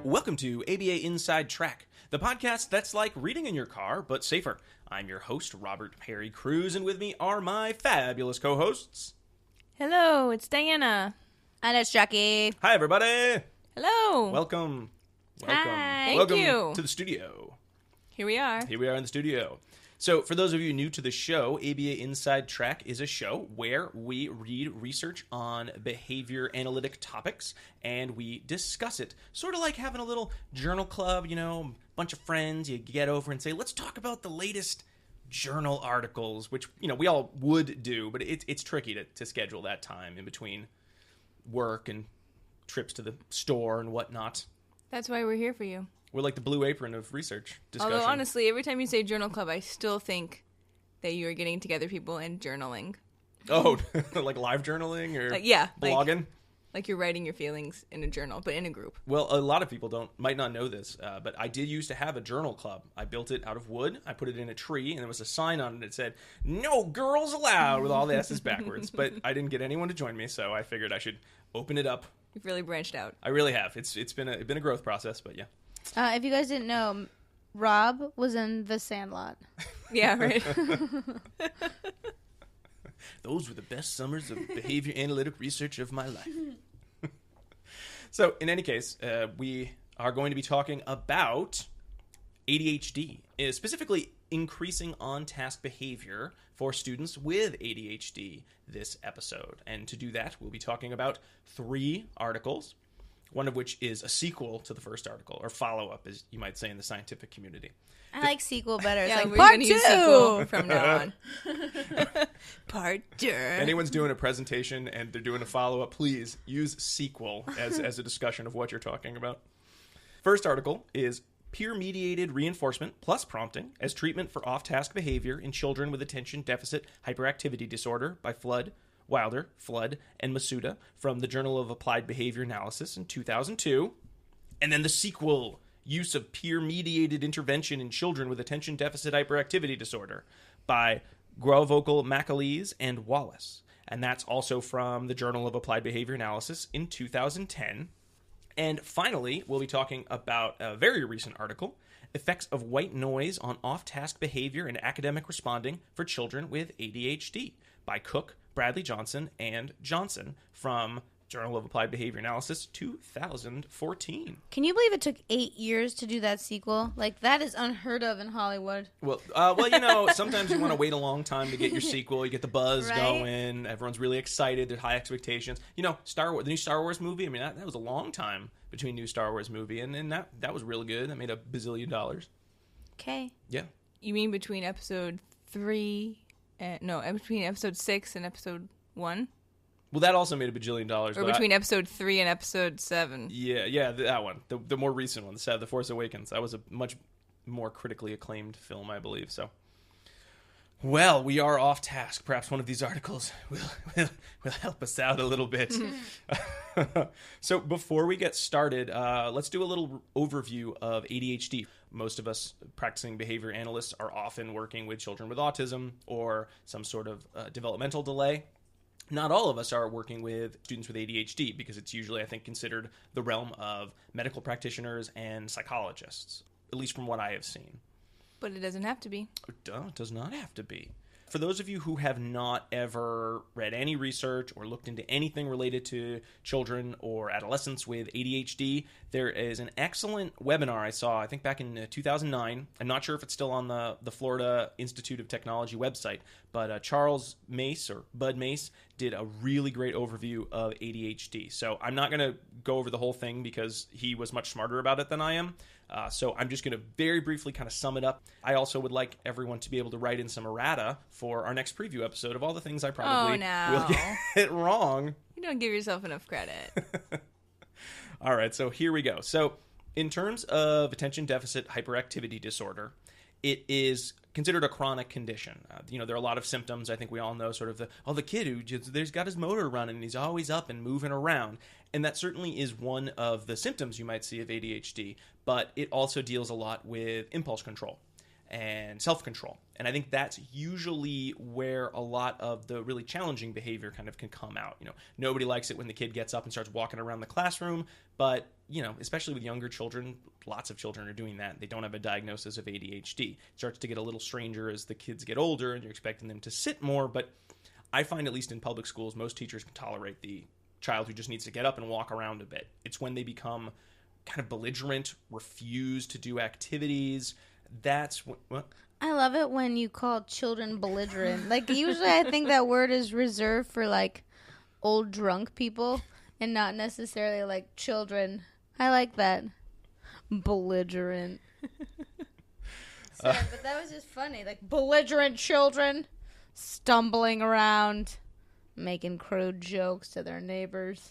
Welcome to ABA Inside Track, the podcast that's like reading in your car, but safer. I'm your host, Robert Perry Cruz, and with me are my fabulous co-hosts. Hello, it's Diana. And it's Jackie. Hi, everybody. Hello. Welcome. Hi. Welcome Thank you. to the studio. Here we are. Here we are in the studio. So, for those of you new to the show, ABA Inside Track is a show where we read research on behavior analytic topics and we discuss it. Sort of like having a little journal club, you know, a bunch of friends, you get over and say, let's talk about the latest journal articles, which, you know, we all would do, but it's tricky to schedule that time in between work and trips to the store and whatnot. That's why we're here for you. We're like the Blue Apron of research discussion. Although, honestly, every time you say journal club, I still think that you are getting together people and journaling. Oh, like live journaling or blogging? Like you're writing your feelings in a journal, but in a group. Well, a lot of people might not know this, but I did used to have a journal club. I built it out of wood. I put it in a tree, and there was a sign on it that said, "No girls allowed," with all the S's backwards. But I didn't get anyone to join me, so I figured I should open it up. You've really branched out. I really have. It's been a growth process, but yeah. If you guys didn't know, Rob was in The Sandlot. Yeah, right. Those were the best summers of behavior analytic research of my life. So, in any case, we are going to be talking about ADHD, specifically increasing on-task behavior for students with ADHD this episode. And to do that, we'll be talking about 3 articles, one of which is a sequel to the first article, or follow-up, as you might say in the scientific community. I like sequel better. It's yeah, like we're part gonna 2 use sequel from now on. Part 2. If anyone's doing a presentation and they're doing a follow-up, please use sequel as a discussion of what you're talking about. First article is Peer-mediated reinforcement plus prompting as treatment for off-task behavior in children with attention deficit hyperactivity disorder by Wilder, Flood, and Masuda from the Journal of Applied Behavior Analysis in 2002. And then the sequel, Use of Peer-mediated Intervention in Children with Attention Deficit Hyperactivity Disorder by Grovocal-McAleese and Wallace. And that's also from the Journal of Applied Behavior Analysis in 2010. And finally, we'll be talking about a very recent article, Effects of White Noise on Off-Task Behavior and Academic Responding for Children with ADHD by Cook, Bradley Johnson, and Johnson from Journal of Applied Behavior Analysis 2014. Can you believe it took 8 years to do that sequel? Like, that is unheard of in Hollywood. Well, you know, sometimes you want to wait a long time to get your sequel. You get the buzz going. Everyone's really excited. There's high expectations. You know, the new Star Wars movie, I mean, that was a long time between new Star Wars movie, and that was really good. That made $1 bazillion. Okay. Yeah. You mean between episode 3... between episode 6 and episode 1? Well, that also made $1 bajillion. Or between episode 3 and episode 7? Yeah, that one. The more recent one, The Force Awakens. That was a much more critically acclaimed film, I believe. So, well, we are off task. Perhaps one of these articles will help us out a little bit. So before we get started, let's do a little overview of ADHD. Most of us practicing behavior analysts are often working with children with autism or some sort of developmental delay. Not all of us are working with students with ADHD because it's usually, I think, considered the realm of medical practitioners and psychologists, at least from what I have seen. But it doesn't have to be. It does not have to be. For those of you who have not ever read any research or looked into anything related to children or adolescents with ADHD, there is an excellent webinar I saw, I think back in 2009. I'm not sure if it's still on the Florida Institute of Technology website, but Charles Mace, or Bud Mace, did a really great overview of ADHD. So I'm not going to go over the whole thing because he was much smarter about it than I am. So I'm just going to very briefly kind of sum it up. I also would like everyone to be able to write in some errata for our next preview episode of all the things I probably will get wrong. You don't give yourself enough credit. All right, so here we go. So in terms of attention deficit hyperactivity disorder, it is considered a chronic condition. There are a lot of symptoms. I think we all know sort of the kid who there's got his motor running and he's always up and moving around. And that certainly is one of the symptoms you might see of ADHD, but it also deals a lot with impulse control and self-control. And I think that's usually where a lot of the really challenging behavior kind of can come out. Nobody likes it when the kid gets up and starts walking around the classroom, but, especially with younger children, lots of children are doing that. They don't have a diagnosis of ADHD. It starts to get a little stranger as the kids get older and you're expecting them to sit more, but I find, at least in public schools, most teachers can tolerate the child who just needs to get up and walk around a bit. It's when they become kind of belligerent, refuse to do activities. That's what? I love it when you call children belligerent. Like, usually I think that word is reserved for, like, old drunk people and not necessarily, like, children. I like that. Belligerent. But that was just funny. Like, belligerent children stumbling around, making crude jokes to their neighbors.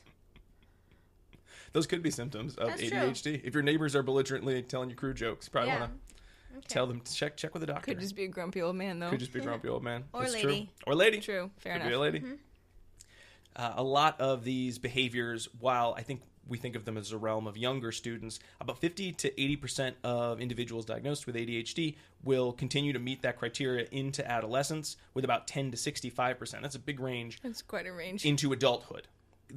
Those could be symptoms of That's ADHD. true. If your neighbors are belligerently telling you crude jokes, probably want to tell them to check with a doctor. Could just be a grumpy old man, though. Could just be a grumpy old man. Or That's lady. True. Or lady. True. Fair Could enough. be a lady. A lot of these behaviors, while I think we think of them as a realm of younger students, about 50 to 80% of individuals diagnosed with ADHD will continue to meet that criteria into adolescence, with about 10 to 65%. That's a big range. That's quite a range. Into adulthood.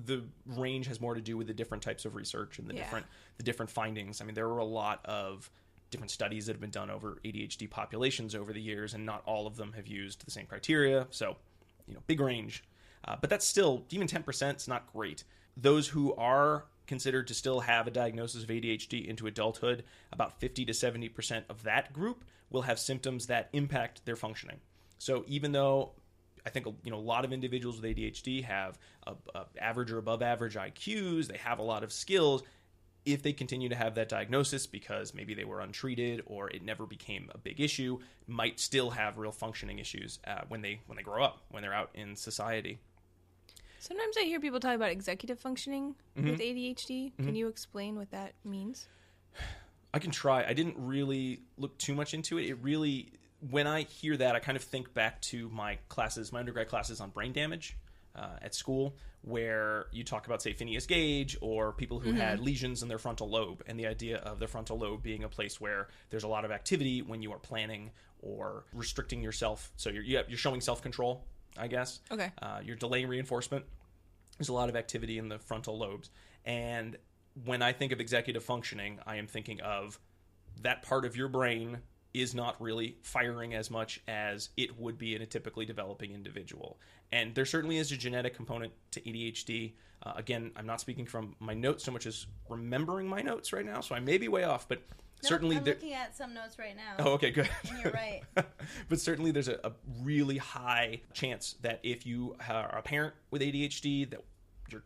The range has more to do with the different types of research and the different findings. I mean, there were a lot of different studies that have been done over ADHD populations over the years, and not all of them have used the same criteria. So, big range. But that's still, even 10% is not great. Those who are considered to still have a diagnosis of ADHD into adulthood, about 50 to 70% of that group will have symptoms that impact their functioning. So even though I think a lot of individuals with ADHD have average or above average IQs, they have a lot of skills, if they continue to have that diagnosis because maybe they were untreated or it never became a big issue, might still have real functioning issues when they grow up, when they're out in society. Sometimes I hear people talk about executive functioning with ADHD. Can you explain what that means? I can try. I didn't really look too much into it. It really, when I hear that, I kind of think back to my undergrad classes on brain damage at school, where you talk about, say, Phineas Gage or people who had lesions in their frontal lobe, and the idea of the frontal lobe being a place where there's a lot of activity when you are planning or restricting yourself. So you're showing self-control, I guess. Okay. You're delaying reinforcement. There's a lot of activity in the frontal lobes. And when I think of executive functioning, I am thinking of that part of your brain is not really firing as much as it would be in a typically developing individual. And there certainly is a genetic component to ADHD. Again, I'm not speaking from my notes so much as remembering my notes right now, so I may be way off, but certainly... I'm looking at some notes right now. Oh, okay, good. And you're right. But certainly there's a really high chance that if you are a parent with ADHD, that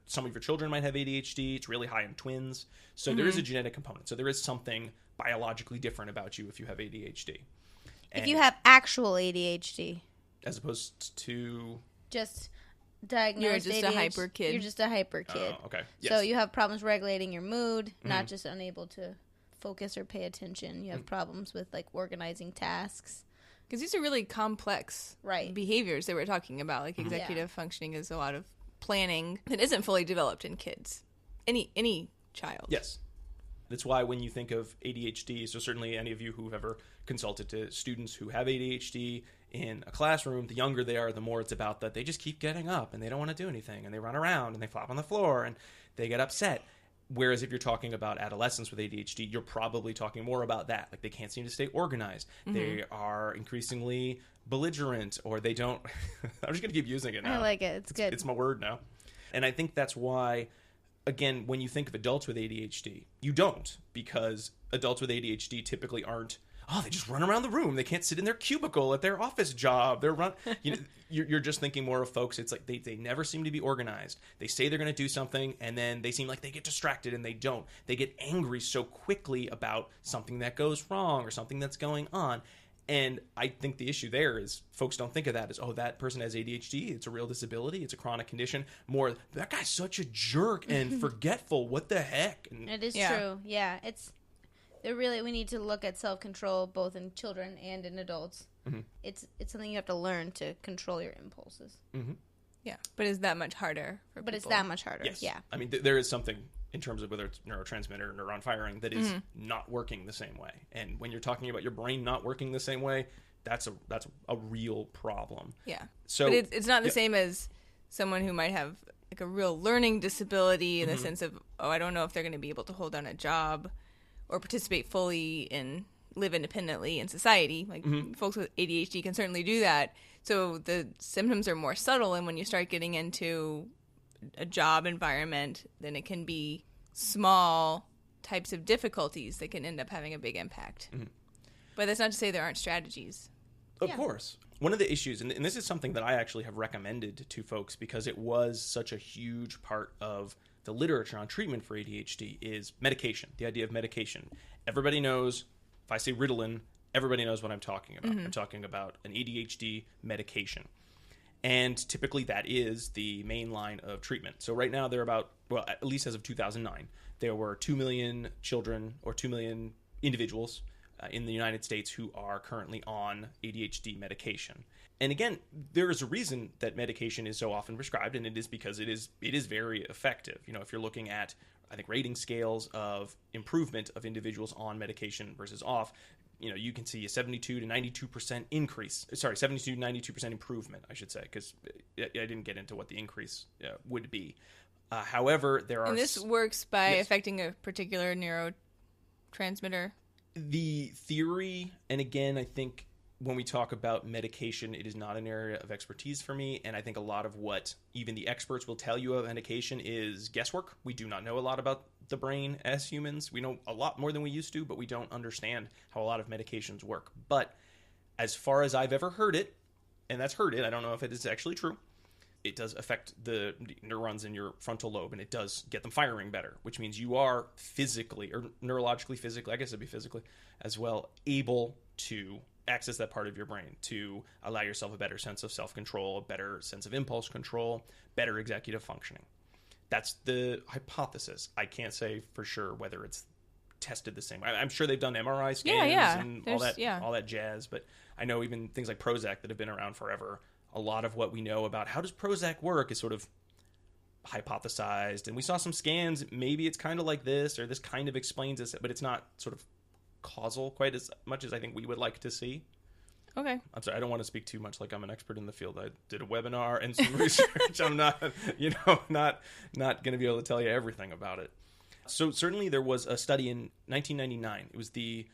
some of your children might have ADHD. It's really high in twins. So there is a genetic component. So there is something biologically different about you if you have ADHD. If you have actual ADHD. As opposed to... Just diagnosed You're just ADHD. a hyper kid. You're just a hyper kid. Oh, okay. Yes. So you have problems regulating your mood, not just unable to focus or pay attention. You have problems with, like, organizing tasks. Because these are really complex behaviors that we're talking about. Like executive functioning is a lot of planning that isn't fully developed in kids. Any child. Yes. That's why when you think of ADHD, so certainly any of you who've ever consulted to students who have ADHD in a classroom, the younger they are, the more it's about that they just keep getting up and they don't want to do anything and they run around and they flop on the floor and they get upset. Whereas if you're talking about adolescents with ADHD, you're probably talking more about that. Like, they can't seem to stay organized. They are increasingly belligerent, or they don't... I'm just going to keep using it now. I like it. It's good. It's my word now. And I think that's why, again, when you think of adults with ADHD, you don't, because adults with ADHD typically aren't, they just run around the room. They can't sit in their cubicle at their office job. You're just thinking more of folks. It's like they never seem to be organized. They say they're going to do something, and then they seem like they get distracted, and they don't. They get angry so quickly about something that goes wrong or something that's going on. And I think the issue there is folks don't think of that as, that person has ADHD. It's a real disability. It's a chronic condition. More, that guy's such a jerk and forgetful. What the heck? And it is true. Yeah, we need to look at self-control both in children and in adults. It's something you have to learn to control your impulses. Yeah, but it's that much harder for people. It's that much harder. Yes. Yeah. I mean, there is something in terms of whether it's neurotransmitter, neuron firing, that is not working the same way. And when you're talking about your brain not working the same way, that's a real problem. Yeah. So but it's not the same as someone who might have like a real learning disability in the sense of, I don't know if they're going to be able to hold down a job or participate fully and live independently in society. Like folks with ADHD can certainly do that. So the symptoms are more subtle, and when you start getting into a job environment, then it can be small types of difficulties that can end up having a big impact. But that's not to say there aren't strategies. Of course. One of the issues, and this is something that I actually have recommended to folks because it was such a huge part of the literature on treatment for ADHD, is medication, the idea of medication. Everybody knows, if I say Ritalin, everybody knows what I'm talking about. I'm talking about an ADHD medication. And typically that is the main line of treatment. So right now there are about, well, at least as of 2009, there were 2 million children or 2 million individuals in the United States who are currently on ADHD medication. And again, there is a reason that medication is so often prescribed, and it is because it is very effective. You know, if you're looking at, I think, rating scales of improvement of individuals on medication versus off, you know, you can see a 72 to 92% increase. Sorry, 72 to 92% improvement, I should say, because I didn't get into what the increase would be. However, there are... And this works by affecting a particular neurotransmitter? The theory, and again, I think when we talk about medication, it is not an area of expertise for me, and I think a lot of what even the experts will tell you about medication is guesswork. We do not know a lot about the brain as humans. We know a lot more than we used to, but we don't understand how a lot of medications work. But as far as I've ever heard it, and that's heard it, I don't know if it is actually true, it does affect the neurons in your frontal lobe, and it does get them firing better, which means you are physically, or neurologically, physically, I guess it'd be physically as well, able to access that part of your brain to allow yourself a better sense of self-control, a better sense of impulse control, better executive functioning. That's the hypothesis. I can't say for sure whether it's tested the same way. I'm sure they've done MRI scans and all that jazz, but I know even things like Prozac that have been around forever, a lot of what we know about how does Prozac work is sort of hypothesized, and we saw some scans, maybe it's kind of like this, or this kind of explains this, but it's not sort of causal quite as much as I think we would like to see. Okay. I'm sorry, I don't want to speak too much like I'm an expert in the field. I did a webinar and some research. I'm not going to be able to tell you everything about it. So certainly there was a study in 1999. It was the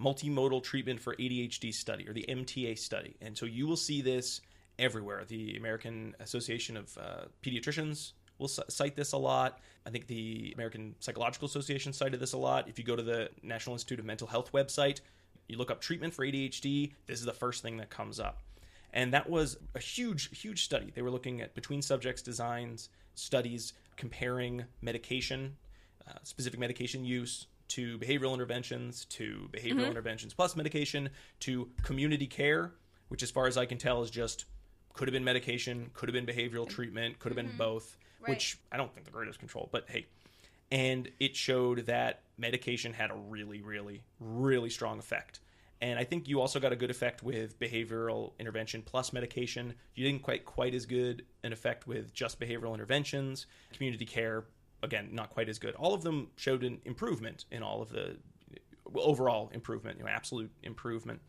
Multimodal Treatment for ADHD study, or the MTA study. And so you will see this everywhere. The American Association of Pediatricians will cite this a lot. I think the American Psychological Association cited this a lot. If you go to the National Institute of Mental Health website, you look up treatment for ADHD, this is the first thing that comes up. And that was a huge, huge study. They were looking at between subjects designs, studies comparing medication, specific medication use, to behavioral interventions, to behavioral interventions plus medication, to community care, which as far as I can tell is just could have been medication, could have been behavioral treatment, could have been both, which I don't think the greatest control, but hey. And it showed that medication had a really, really, really strong effect. And I think you also got a good effect with behavioral intervention plus medication. You didn't quite as good an effect with just behavioral interventions. Community care, again, not quite as good. All of them showed an improvement in all of the overall improvement, absolute improvement.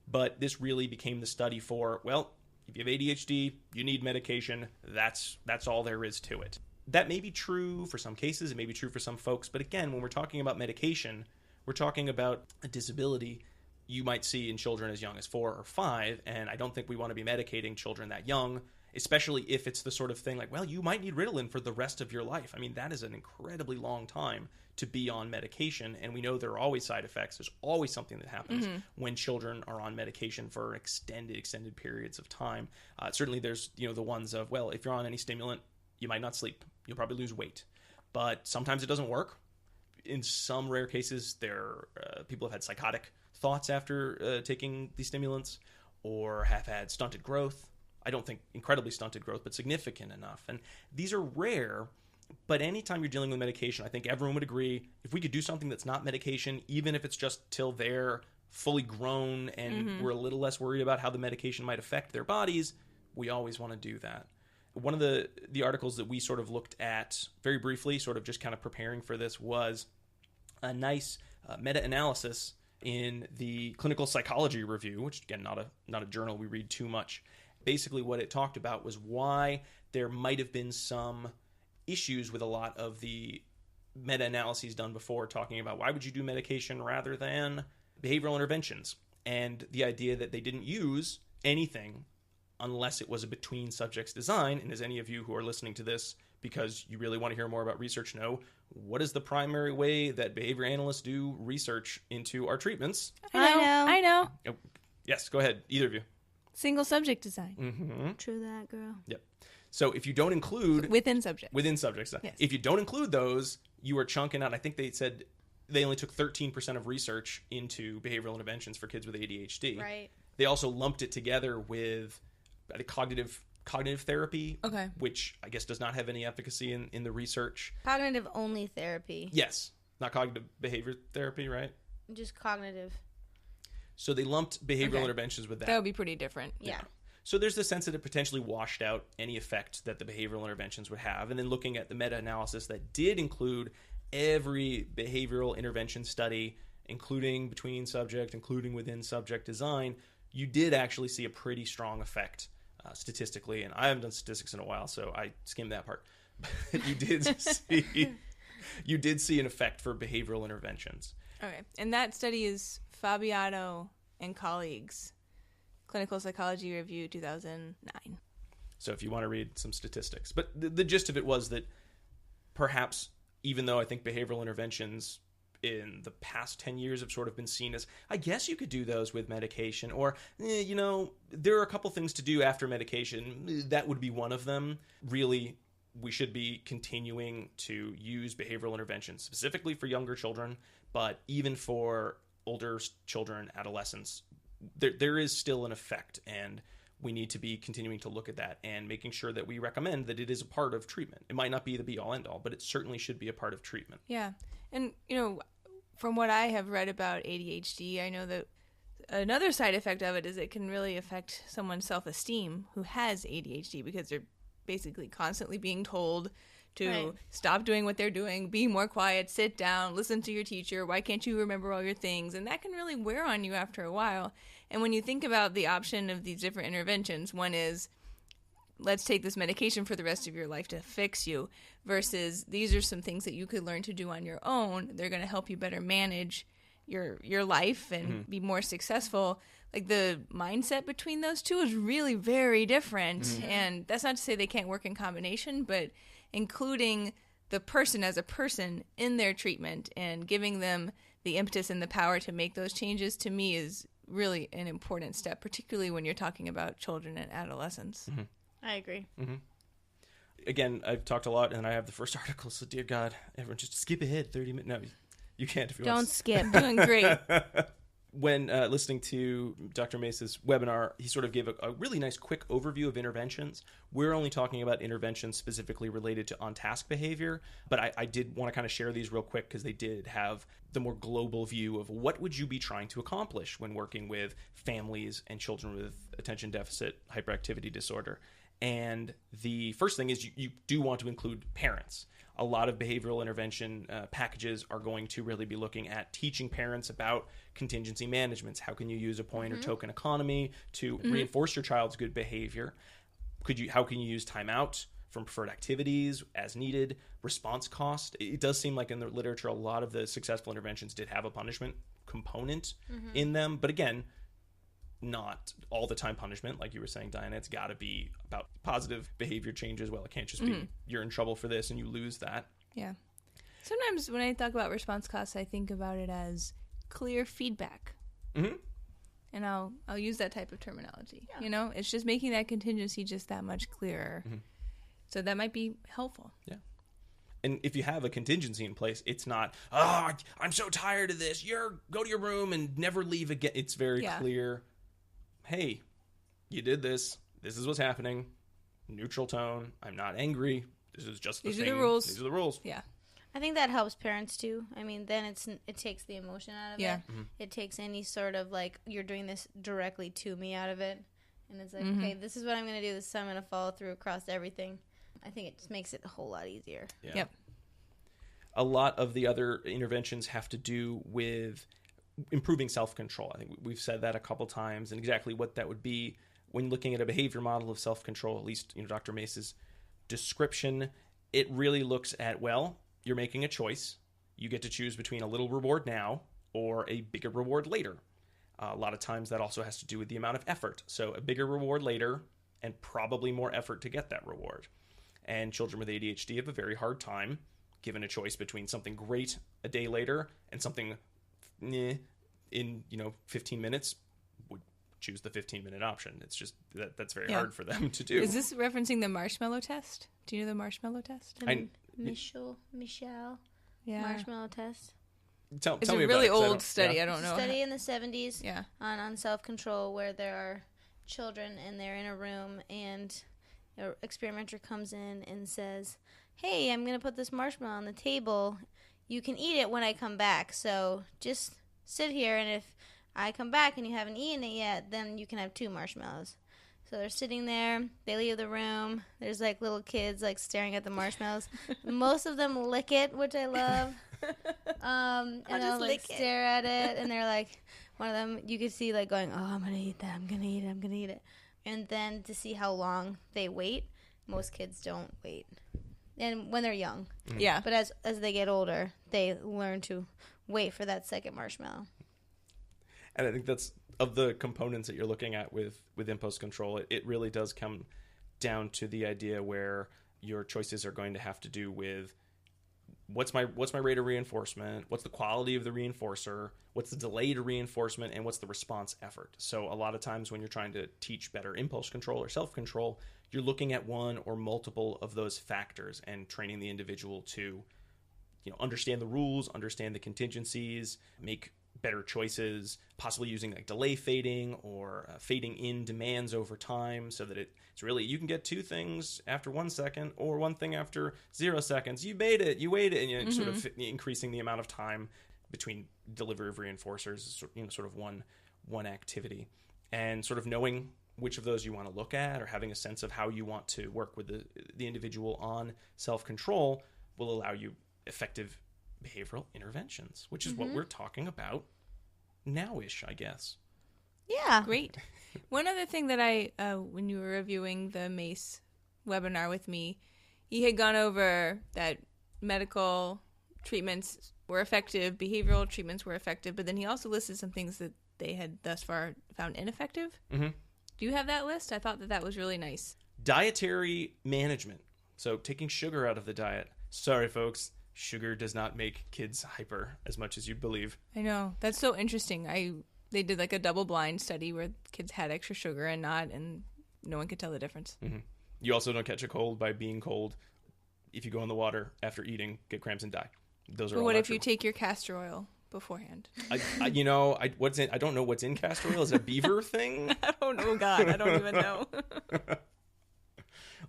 But this really became the study for, well, if you have ADHD, you need medication. That's all there is to it. That may be true for some cases. It may be true for some folks. But again, when we're talking about medication, we're talking about a disability you might see in children as young as 4 or 5. And I don't think we want to be medicating children that young, especially if it's the sort of thing like, well, you might need Ritalin for the rest of your life. I mean, that is an incredibly long time to be on medication. And we know there are always side effects. There's always something that happens when children are on medication for extended periods of time. Certainly there's, the ones of, well, if you're on any stimulant, you might not sleep. You'll probably lose weight. But sometimes it doesn't work. In some rare cases, people have had psychotic thoughts after taking these stimulants, or have had stunted growth. I don't think incredibly stunted growth, but significant enough. And these are rare, but anytime you're dealing with medication, I think everyone would agree, if we could do something that's not medication, even if it's just till they're fully grown and we're a little less worried about how the medication might affect their bodies, we always want to do that. One of the articles that we sort of looked at very briefly, sort of just kind of preparing for this, was a nice meta-analysis in the Clinical Psychology Review, which, again, not a journal we read too much. Basically, what it talked about was why there might have been some issues with a lot of the meta-analyses done before, talking about why would you do medication rather than behavioral interventions, and the idea that they didn't use anything unless it was a between subjects design. And as any of you who are listening to this because you really want to hear more about research know, what is the primary way that behavior analysts do research into our treatments? I know. Oh, yes, go ahead, either of you. Single subject design. Mm-hmm. True that, girl. Yep. So if you don't include... Within subjects. Yes. If you don't include those, you are chunking out. I think they said they only took 13% of research into behavioral interventions for kids with ADHD. Right. They also lumped it together with cognitive therapy, okay, which I guess does not have any efficacy in the research. Cognitive only therapy. Yes. Not cognitive behavior therapy, right? Just cognitive. So they lumped behavioral interventions with that. That would be pretty different. Yeah. So there's the sense that it potentially washed out any effect that the behavioral interventions would have. And then looking at the meta-analysis that did include every behavioral intervention study, including between subject, including within subject design, you did actually see a pretty strong effect statistically. And I haven't done statistics in a while, so I skimmed that part. But you did see an effect for behavioral interventions. Okay. And that study is Fabiano and colleagues, Clinical Psychology Review 2009. So if you want to read some statistics. But the gist of it was that perhaps, even though I think behavioral interventions in the past 10 years have sort of been seen as, I guess you could do those with medication, or, there are a couple things to do after medication. That would be one of them. Really, we should be continuing to use behavioral interventions, specifically for younger children, but even for older children, adolescents. There is still an effect, and we need to be continuing to look at that and making sure that we recommend that it is a part of treatment. It might not be the be-all, end-all, but it certainly should be a part of treatment. Yeah. And, from what I have read about ADHD, I know that another side effect of it is it can really affect someone's self-esteem who has ADHD, because they're basically constantly being told to stop doing what they're doing, be more quiet, sit down, listen to your teacher, why can't you remember all your things? And that can really wear on you after a while. And when you think about the option of these different interventions, one is, let's take this medication for the rest of your life to fix you, versus these are some things that you could learn to do on your own. They're going to help you better manage your life and be more successful. Like, the mindset between those two is really very different. And that's not to say they can't work in combination, but including the person as a person in their treatment and giving them the impetus and the power to make those changes, to me, is really an important step, particularly when you're talking about children and adolescents. I agree. Again, I've talked a lot, and I have the first article, so dear God, everyone just skip ahead 30 minutes. No, you can't if you want. Don't skip. Doing great. When listening to Dr. Mace's webinar, he sort of gave a really nice quick overview of interventions. We're only talking about interventions specifically related to on-task behavior, but I did want to kind of share these real quick because they did have the more global view of what would you be trying to accomplish when working with families and children with attention deficit hyperactivity disorder. And the first thing is you do want to include parents. A lot of behavioral intervention packages are going to really be looking at teaching parents about contingency managements. How can you use a point or token economy to reinforce your child's good behavior? How can you use timeout from preferred activities as needed? Response cost. It does seem like in the literature, a lot of the successful interventions did have a punishment component in them. But again, not all the time punishment, like you were saying, Diana. It's got to be about positive behavior change as well. It can't just be you're in trouble for this and you lose that. Yeah. Sometimes when I talk about response costs, I think about it as clear feedback. And I'll use that type of terminology. Yeah. It's just making that contingency just that much clearer. So that might be helpful. Yeah. And if you have a contingency in place, it's not, I'm so tired of this. Go to your room and never leave again. It's very clear. Hey, you did this. This is what's happening. Neutral tone. I'm not angry. This is just the thing. These are the rules. These are the rules. Yeah. I think that helps parents too. I mean, then it takes the emotion out of it. It takes any sort of like, you're doing this directly to me out of it. And it's like, okay, this is what I'm going to do. This is how I'm going to follow through across everything. I think it just makes it a whole lot easier. Yeah. Yep. A lot of the other interventions have to do with improving self-control. I think we've said that a couple times, and exactly what that would be when looking at a behavior model of self-control, at least, Dr. Mace's description, it really looks at, well, you're making a choice. You get to choose between a little reward now or a bigger reward later. A lot of times that also has to do with the amount of effort. So a bigger reward later and probably more effort to get that reward. And children with ADHD have a very hard time given a choice between something great a day later and something in 15 minutes, would choose the 15-minute option. It's just that's very hard for them to do. Is this referencing the marshmallow test? Do you know the marshmallow test? Michelle, marshmallow test. Tell It's me a about really it, 'cause old study. I don't know. Study in the 70s Yeah. on self-control, where there are children and they're in a room and an experimenter comes in and says, hey, I'm going to put this marshmallow on the table. You can eat it when I come back. So just sit here, and if I come back and you haven't eaten it yet, then you can have 2 marshmallows. So they're sitting there. They leave the room. There's like little kids like staring at the marshmallows. Most of them lick it, which I love. And they'll like stare at it, and they're like, one of them you could see like going, oh, I'm gonna eat that. I'm gonna eat it. I'm gonna eat it. And then to see how long they wait. Most kids don't wait, and when they're young. Yeah. But as they get older, they learn to wait for that second marshmallow. And I think that's, of the components that you're looking at with impulse control, it really does come down to the idea where your choices are going to have to do with what's my rate of reinforcement, what's the quality of the reinforcer, what's the delay to reinforcement, and what's the response effort. So a lot of times when you're trying to teach better impulse control or self-control, you're looking at one or multiple of those factors and training the individual to understand the rules, understand the contingencies, make better choices, possibly using like delay fading or fading in demands over time, so that it's really, you can get 2 things after 1 second or 1 thing after 0 seconds. You made it, you waited, and sort of increasing the amount of time between delivery of reinforcers, sort of one activity, and sort of knowing which of those you want to look at, or having a sense of how you want to work with the individual on self-control will allow you effective behavioral interventions, which is what we're talking about now-ish, I guess. Yeah. Great. One other thing that when you were reviewing the MACE webinar with me, he had gone over that medical treatments were effective, behavioral treatments were effective, but then he also listed some things that they had thus far found ineffective. Mm-hmm. Do you have that list? I thought that was really nice. Dietary management. So taking sugar out of the diet. Sorry, folks. Sugar does not make kids hyper as much as you believe. I know. That's so interesting. They did like a double-blind study where kids had extra sugar and not, and no one could tell the difference. Mm-hmm. You also don't catch a cold by being cold. If you go in the water after eating, get cramps and die. Those are. But what if you take your castor oil beforehand? I don't know what's in castor oil. Is it a beaver thing? I don't know. God, I don't even know.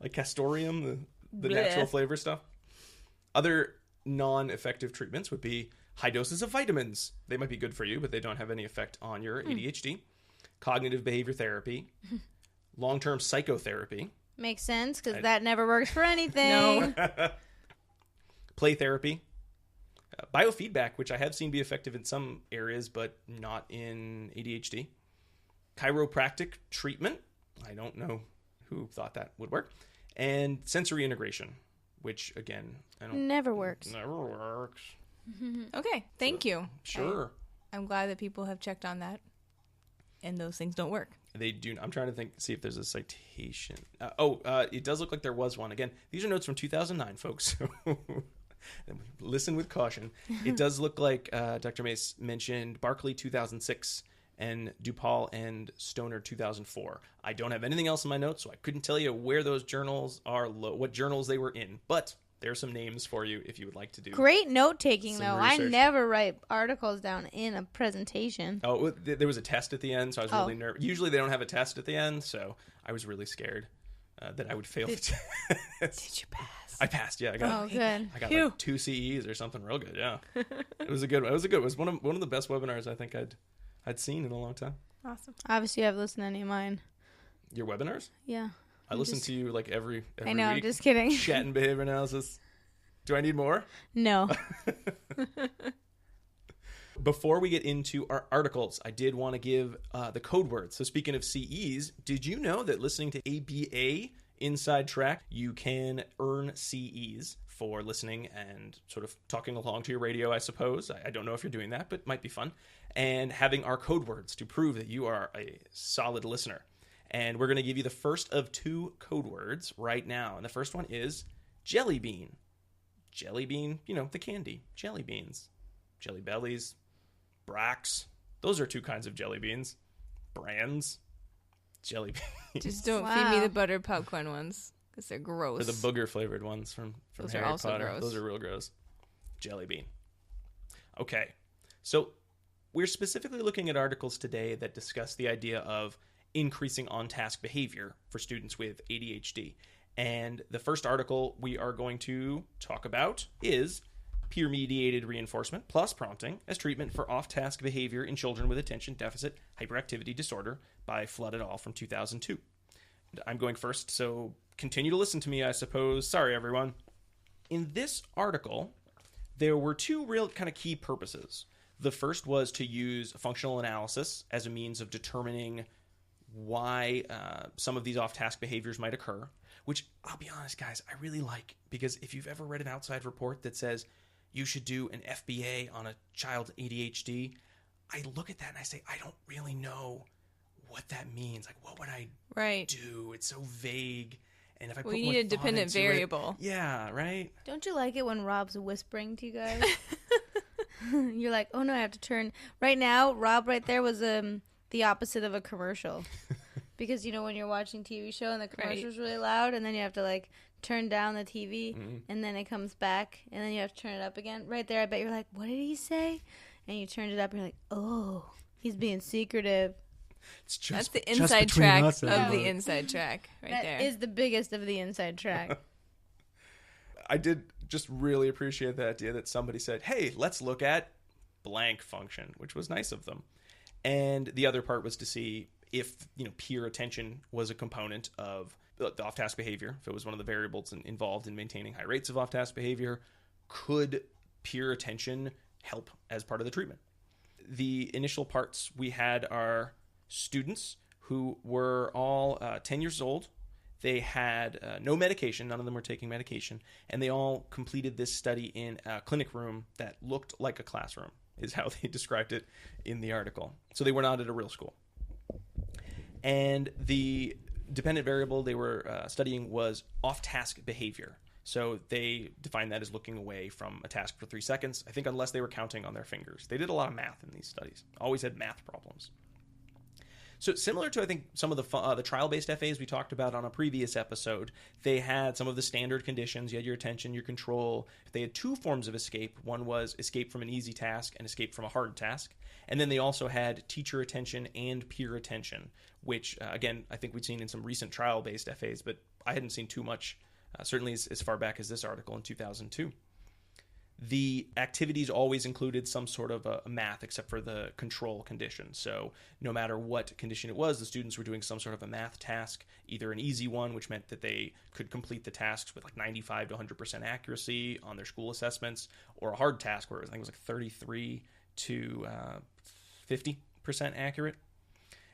Like castoreum, the natural flavor stuff. Other non-effective treatments would be high doses of vitamins. They might be good for you, but they don't have any effect on your ADHD. Cognitive behavior therapy. Long-term psychotherapy. Makes sense, because that never works for anything. No. Play therapy. Biofeedback, which I have seen be effective in some areas, but not in ADHD. Chiropractic treatment. I don't know who thought that would work. And sensory integration, which, again, never works. Never works. Okay, thank you. Sure. I'm glad that people have checked on that, and those things don't work. They do. I'm trying to see if there's a citation. It does look like there was one. Again, these are notes from 2009, folks. So listen with caution. It does look like Dr. Mace mentioned Barkley 2006 and DuPaul and Stoner 2004. I don't have anything else in my notes, so I couldn't tell you where those journals are, what journals they were in. But there's some names for you if you would like to do. Great note taking, though. research. I never write articles down in a presentation. Oh, there was a test at the end, so I was really nervous. Usually they don't have a test at the end, so I was really scared that I would fail the test. Did you pass? I passed. Yeah, I got. Good. I got like 2 CEs or something real good. Yeah, it was a good one. It was one of the best webinars I think I'd seen in a long time. Awesome. Obviously, I've listened to any of mine. Your webinars? Yeah. I listen to you like every I know, week. I'm just kidding. Chat and behavior analysis. Do I need more? No. Before we get into our articles, I did want to give the code words. So speaking of CEs, did you know that listening to ABA Inside Track, you can earn CEs for listening and sort of talking along to your radio, I suppose. I don't know if you're doing that, but it might be fun. And having our code words to prove that you are a solid listener. And we're going to give you the first of 2 code words right now. And the first one is jelly bean. Jelly bean, the candy. Jelly beans. Jelly Bellies. Brax. Those are 2 kinds of jelly beans. Brands. Jelly beans. Just don't feed me the buttered popcorn ones because they're gross. They're the booger flavored ones from Those Harry are also Potter. gross. Those are real gross. Jelly bean. Okay. So we're specifically looking at articles today that discuss the idea of increasing on-task behavior for students with ADHD. And the first article we are going to talk about is Peer-mediated reinforcement plus prompting as treatment for off-task behavior in children with attention deficit hyperactivity disorder by Flood et al. From 2002. I'm going first, so continue to listen to me, I suppose. Sorry, everyone. In this article, there were 2 real kind of key purposes. The first was to use functional analysis as a means of determining why some of these off-task behaviors might occur, which I'll be honest, guys, I really like, because if you've ever read an outside report that says you should do an FBA on a child's ADHD, I look at that and I say, I don't really know what that means. Like, what would I do? It's so vague. And if I put you more need a thought dependent into variable. Yeah, right? Don't you like it when Rob's whispering to you guys? You're like, oh no, I have to turn. Right now, Rob right there was the opposite of a commercial. Because, when you're watching TV show and the commercial's really loud, and then you have to, like, turn down the TV, and then it comes back, and then you have to turn it up again. Right there, I bet you're like, what did he say? And you turned it up, and you're like, oh, he's being secretive. That's the inside track of the inside track right there. That is the biggest of the inside track. I did just really appreciate the idea that somebody said, hey, let's look at blank function, which was nice of them. And the other part was to see if, peer attention was a component of the off-task behavior, if it was one of the variables involved in maintaining high rates of off-task behavior, could peer attention help as part of the treatment? The initial parts we had are students who were all 10 years old. They had no medication. None of them were taking medication. And they all completed this study in a clinic room that looked like a classroom, is how they described it in the article. So they were not at a real school. And the dependent variable they were studying was off-task behavior. So they defined that as looking away from a task for 3 seconds, I think, unless they were counting on their fingers. They did a lot of math in these studies. Always had math problems. So similar to, I think, some of the trial-based FAs we talked about on a previous episode, they had some of the standard conditions. You had your attention, your control. They had 2 forms of escape. One was escape from an easy task and escape from a hard task. And then they also had teacher attention and peer attention, which, again, I think we'd seen in some recent trial-based FAs, but I hadn't seen too much, certainly as far back as this article in 2002. The activities always included some sort of a math, except for the control condition. So no matter what condition it was, the students were doing some sort of a math task, either an easy one, which meant that they could complete the tasks with like 95 to 100% accuracy on their school assessments, or a hard task where I think it was like 33 to 50% accurate.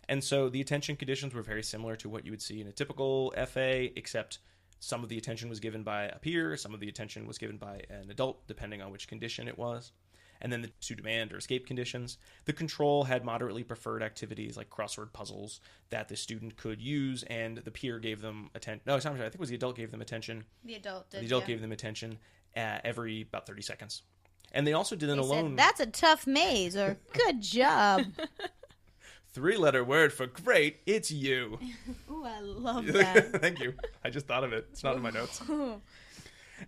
And so the attention conditions were very similar to what you would see in a typical FA, except some of the attention was given by a peer, some of the attention was given by an adult, depending on which condition it was. And then the 2 demand or escape conditions. The control had moderately preferred activities like crossword puzzles that the student could use, and the peer gave them attention. No, it's not. I think it was the adult gave them attention. The adult did. The adult gave them attention every about 30 seconds. And they also did an alone. Said, that's a tough maze, or good job. 3-letter word for great, it's you. Ooh, I love that. Thank you. I just thought of it. It's not in my notes.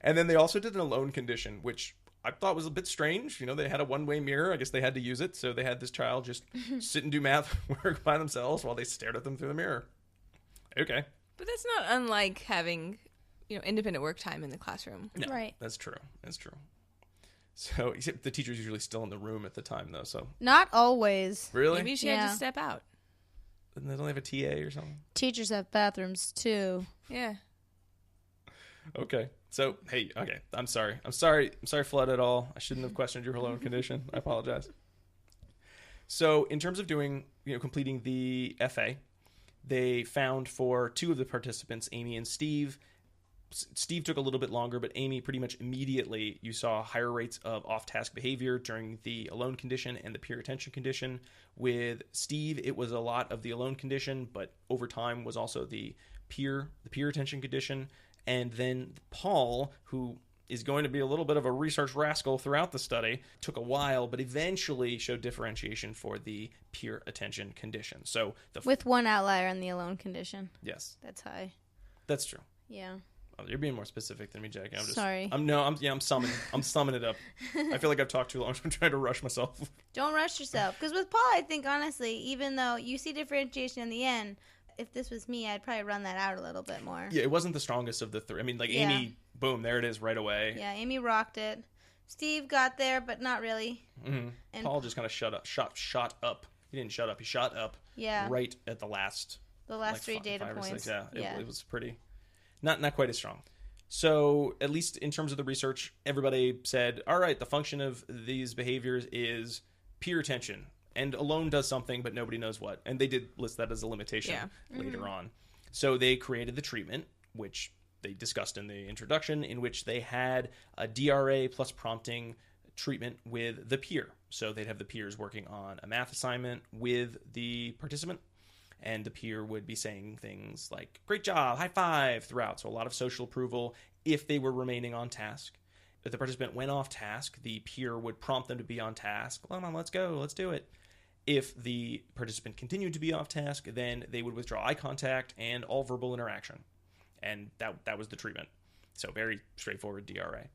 And then they also did an alone condition, which I thought was a bit strange. They had a one-way mirror. I guess they had to use it. So they had this child just sit and do math work by themselves while they stared at them through the mirror. Okay. But that's not unlike having, independent work time in the classroom. No, right. That's true. That's true. So, except the teacher's usually still in the room at the time, though. So not always. Really? Maybe she had to step out. And they don't have a TA or something? Teachers have bathrooms too. Yeah. Okay. So, hey, okay. I'm sorry, Flood, at all. I shouldn't have questioned your alone condition. I apologize. So, in terms of doing, completing the FA, they found for 2 of the participants, Amy and Steve. Steve took a little bit longer, but Amy, pretty much immediately, you saw higher rates of off-task behavior during the alone condition and the peer attention condition. With Steve, it was a lot of the alone condition, but over time was also the peer attention condition. And then Paul, who is going to be a little bit of a research rascal throughout the study, took a while, but eventually showed differentiation for the peer attention condition. So with one outlier in the alone condition. Yes. That's high. That's true. Yeah. Oh, you're being more specific than me, Jackie. Sorry. I'm summing it up. I feel like I've talked too long. I'm trying to rush myself. Don't rush yourself. Because with Paul, I think, honestly, even though you see differentiation in the end, if this was me, I'd probably run that out a little bit more. Yeah, it wasn't the strongest of the 3. I mean, Amy, boom, there it is right away. Yeah, Amy rocked it. Steve got there, but not really. Mm-hmm. And Paul just kind of shot up. He didn't shut up. He shot up. Yeah. Right at the last. The last 3 data points. Yeah. It was pretty. Not quite as strong. So, at least in terms of the research, everybody said, all right, the function of these behaviors is peer attention. And alone does something, but nobody knows what. And they did list that as a limitation later on. So they created the treatment, which they discussed in the introduction, in which they had a DRA plus prompting treatment with the peer. So they'd have the peers working on a math assignment with the participant. And the peer would be saying things like, great job, high five, throughout. So a lot of social approval if they were remaining on task. If the participant went off task, the peer would prompt them to be on task. Come on, let's go, let's do it. If the participant continued to be off task, then they would withdraw eye contact and all verbal interaction. And that was the treatment. So very straightforward DRA.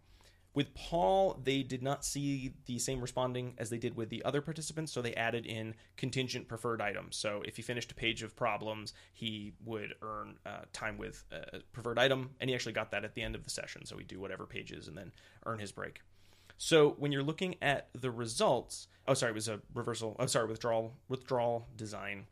With Paul, they did not see the same responding as they did with the other participants, so they added in contingent preferred items. So if he finished a page of problems, he would earn time with a preferred item, and he actually got that at the end of the session. So he'd do whatever pages and then earn his break. So when you're looking at the results, it was a withdrawal design.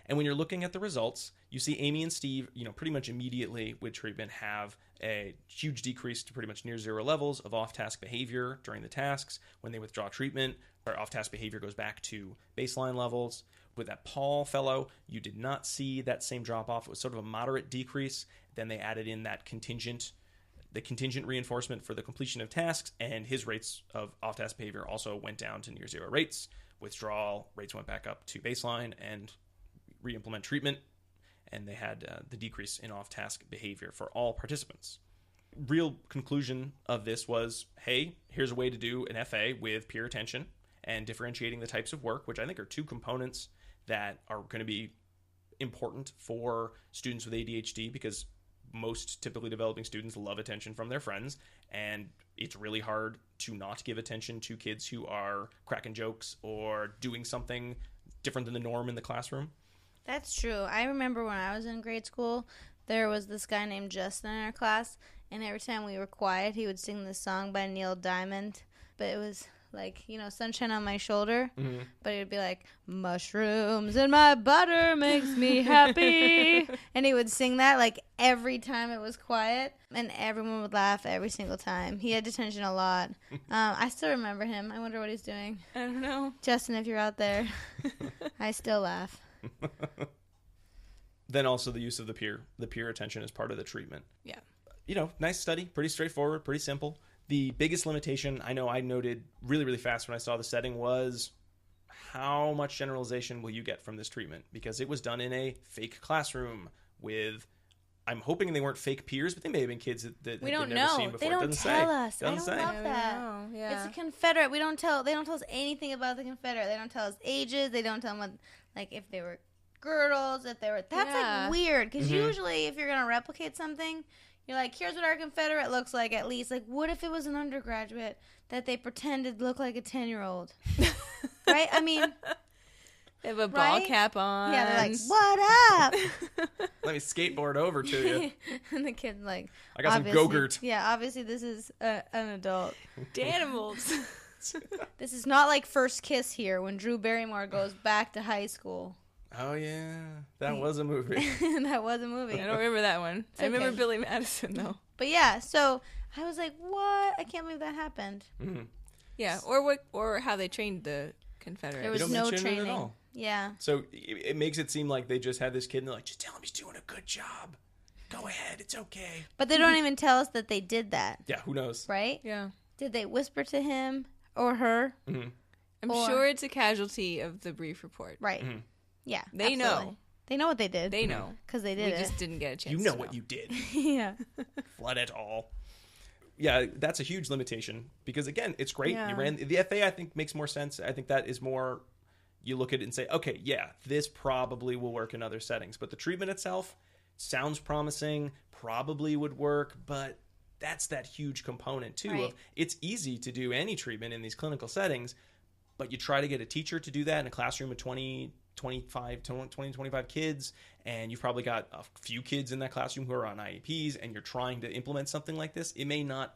And when you're looking at the results, you see Amy and Steve, pretty much immediately with treatment have a huge decrease to pretty much near 0 levels of off-task behavior during the tasks. When they withdraw treatment, their off-task behavior goes back to baseline levels. With that Paul fellow, you did not see that same drop-off. It was sort of a moderate decrease. Then they added in that contingent reinforcement for the completion of tasks, and his rates of off-task behavior also went down to near 0 rates. Withdrawal rates went back up to baseline and re-implement treatment, and they had the decrease in off-task behavior for all participants. Real conclusion of this was, hey, here's a way to do an FA with peer attention and differentiating the types of work, which I think are 2 components that are going to be important for students with ADHD, because most typically developing students love attention from their friends, and it's really hard to not give attention to kids who are cracking jokes or doing something different than the norm in the classroom. That's true. I remember when I was in grade school, there was this guy named Justin in our class, and every time we were quiet, he would sing this song by Neil Diamond, but it was like, Sunshine on My Shoulder, but it would be like, mushrooms in my butter makes me happy, and he would sing that like every time it was quiet, and everyone would laugh every single time. He had detention a lot. I still remember him. I wonder what he's doing. I don't know. Justin, if you're out there, I still laugh. Then also the use of the peer attention as part of the treatment. Yeah. Nice study, pretty straightforward, pretty simple. The biggest limitation I know I noted really, really fast when I saw the setting was how much generalization will you get from this treatment? Because it was done in a fake classroom with, I'm hoping they weren't fake peers, but they may have been kids that we don't never know. seen before. They don't tell us. I don't say. love that. Yeah. It's a Confederate. They don't tell us anything about the Confederate. They don't tell us ages. They don't tell them what, like, if they were girdles, if they were. That's like weird, because usually if you're gonna replicate something, you're like, here's what our Confederate looks like. At least, like, what if it was an undergraduate that they pretended looked like a 10-year-old, right? I mean, they have a ball cap on. Yeah, they're like, what up? Let me skateboard over to you. And the kid's like, I got some Go-Gurt. Yeah, obviously this is an adult. Danimals. This is not like First Kiss here when Drew Barrymore goes back to high school. Oh, yeah. That was a movie. That was a movie. I don't remember that one. I remember okay. Billy Madison, though. But yeah, so I was like, what? I can't believe that happened. Mm-hmm. Yeah, or how they trained the Confederates. There was don't no mention it at training. all. Yeah. So it makes it seem like they just had this kid and they're like, just tell him he's doing a good job. Go ahead. It's okay. But they don't even tell us that they did that. Yeah, who knows? Right? Yeah. Did they whisper to him or her? Mm-hmm. I'm Or- sure it's a casualty of the brief report. Right. Mm-hmm. Yeah. They know. absolutely. They know what they did. They know. Because they did We it. just didn't get a chance You to know what you did. Yeah. Flood it all. Yeah, that's a huge limitation because, again, it's great. Yeah. You ran the FA, I think, makes more sense. I think that is more, you look at it and say, okay, yeah, this probably will work in other settings. But the treatment itself sounds promising, probably would work, but that's that huge component, too, Right. of it's easy to do any treatment in these clinical settings, but you try to get a teacher to do that in a classroom of 20, 25 kids, and you've probably got a few kids in that classroom who are on IEPs, and you're trying to implement something like this. It may not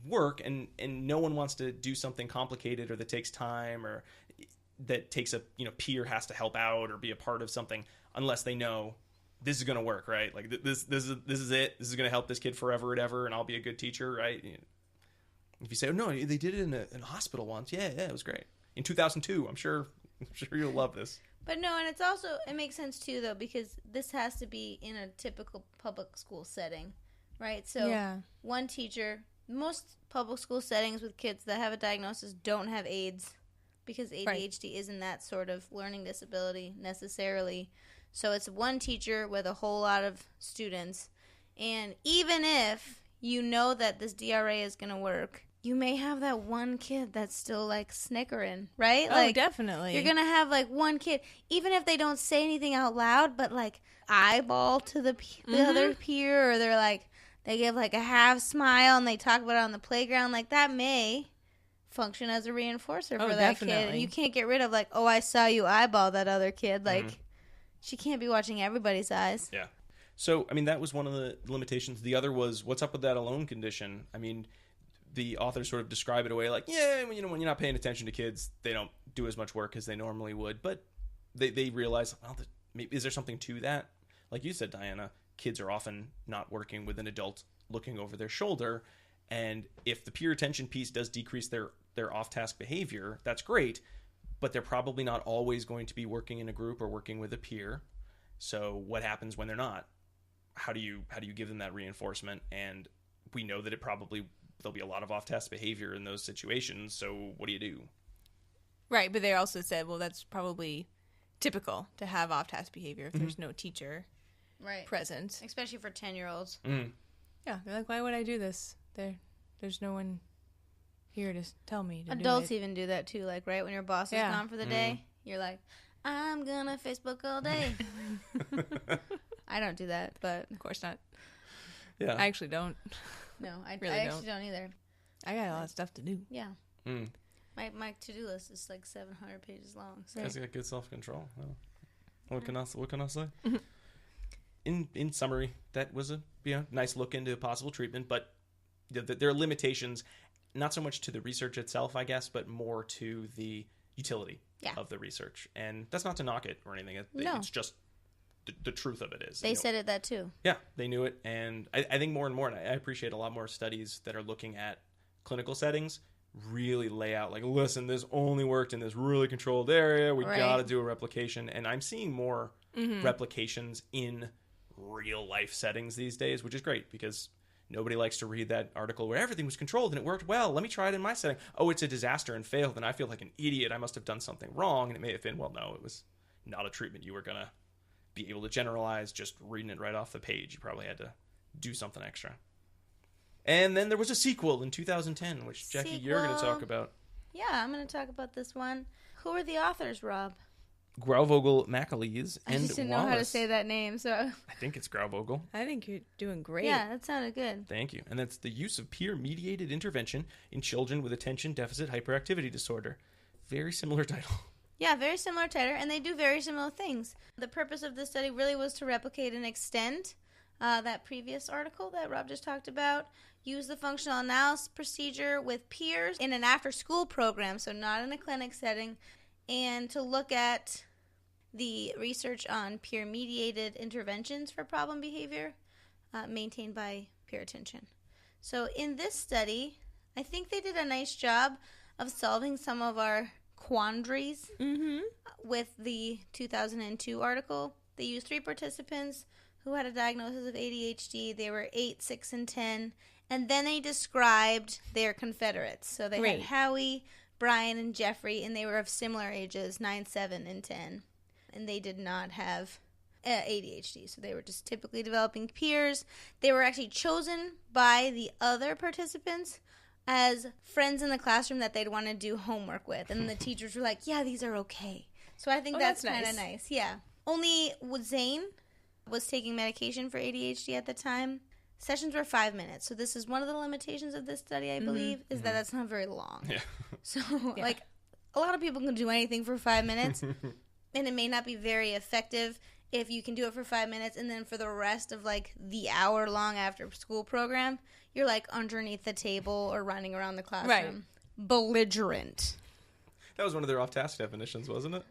work, and no one wants to do something complicated or that takes time or that takes a peer has to help out or be a part of something unless they know this is going to work, right? Like this is it. This is going to help this kid forever and ever, and I'll be a good teacher, right? If you say, oh, no, they did it in a hospital once. Yeah, it was great. In 2002, I'm sure you'll love this. But no, and it's also, it makes sense too, though, because this has to be in a typical public school setting, right? So Yeah. one teacher, most public school settings with kids that have a diagnosis don't have AIDS because ADHD isn't that sort of learning disability necessarily. So it's one teacher with a whole lot of students. And even if you know that this DRA is going to work, you may have that one kid that's still like snickering, right? Oh, Like, definitely. you're going to have like one kid, even if they don't say anything out loud, but like eyeball to the other peer, or they're like, they give like a half smile and they talk about it on the playground. Like that may function as a reinforcer for that kid. definitely. And you can't get rid of like, oh, I saw you eyeball that other kid. Like she can't be watching everybody's eyes. Yeah. So, I mean, that was one of the limitations. The other was, what's up with that alone condition? I mean, the authors sort of describe it away like, yeah, when you're not paying attention to kids, they don't do as much work as they normally would. But they realize, well, maybe, is there something to that? Like you said, Diana, kids are often not working with an adult looking over their shoulder. And if the peer attention piece does decrease their off-task behavior, that's great. But they're probably not always going to be working in a group or working with a peer. So what happens when they're not? How do you give them that reinforcement? And we know that there'll be a lot of off-task behavior in those situations. So what do you do? Right, but they also said, well, that's probably typical to have off-task behavior if there's no teacher present. Especially for 10-year-olds. Yeah, they're like, why would I do this? There's no one here to tell me to Adults do it. even do that too. Like, right when your boss is gone for the day, you're like, I'm gonna Facebook all day. I don't do that, but Of course not. Yeah. I actually don't. no, I Really actually don't either. I got a lot of stuff to do. Yeah. Mm. My to-do list is like 700 pages long. So. Guys got good self-control. Well, what can I say? In summary, that was a nice look into possible treatment, but there are limitations, not so much to the research itself, I guess, but more to the utility of the research. And that's not to knock it or anything. It's just the truth of it is. They said it that too. Yeah, they knew it. And I think more and more, and I appreciate a lot more studies that are looking at clinical settings, really lay out, like, listen, this only worked in this really controlled area. We got to do a replication. And I'm seeing more replications in real life settings these days, which is great because nobody likes to read that article where everything was controlled and it worked well. Let me try it in my setting. Oh, it's a disaster and failed, and I feel like an idiot. I must have done something wrong. And it may have been, well, no, it was not a treatment you were going to be able to generalize just reading it right off the page. You probably had to do something extra. And then there was a sequel in 2010, which, Jackie, you're going to talk about. Yeah, I'm going to talk about this one. Who are the authors, Rob? Grauvogel, Macaleese, and I just didn't Wallace. know how to say that name, so... I think it's Grauvogel. I think you're doing great. Yeah, that sounded good. Thank you. And that's the use of peer-mediated intervention in children with attention deficit hyperactivity disorder. Very similar title. Yeah, very similar title, and they do very similar things. The purpose of this study really was to replicate and extend that previous article that Rob just talked about. Use the functional analysis procedure with peers in an after-school program, so not in a clinic setting, and to look at the research on peer-mediated interventions for problem behavior maintained by peer attention. So in this study, I think they did a nice job of solving some of our quandaries with the 2002 article. They used 3 participants who had a diagnosis of ADHD. They were 8, 6, and 10. And then they described their confederates. So they had Howie, Brian, and Jeffrey, and they were of similar ages, 9, 7, and 10. And they did not have ADHD. So they were just typically developing peers. They were actually chosen by the other participants as friends in the classroom that they'd want to do homework with. And the teachers were like, yeah, these are okay. So I think that's kind of nice. Yeah. Only Zane was taking medication for ADHD at the time. Sessions were 5 minutes. So this is one of the limitations of this study, I believe, is that that's not very long. Yeah. So, like, a lot of people can do anything for 5 minutes, and it may not be very effective if you can do it for 5 minutes, and then for the rest of, like, the hour-long after-school program, you're, like, underneath the table or running around the classroom. Right. Belligerent. That was one of their off-task definitions, wasn't it?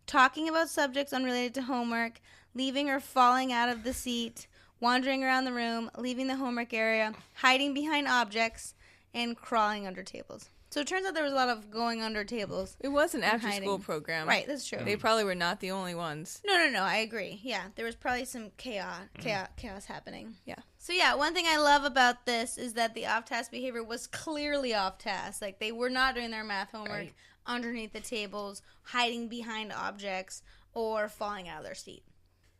Talking about subjects unrelated to homework, leaving or falling out of the seat, wandering around the room, leaving the homework area, hiding behind objects, and crawling under tables. So it turns out there was a lot of going under tables. It was an after-school program. Right, that's true. They probably were not the only ones. No, I agree. Yeah, there was probably some chaos happening. Yeah. So yeah, one thing I love about this is that the off-task behavior was clearly off-task. Like, they were not doing their math homework underneath the tables, hiding behind objects, or falling out of their seat.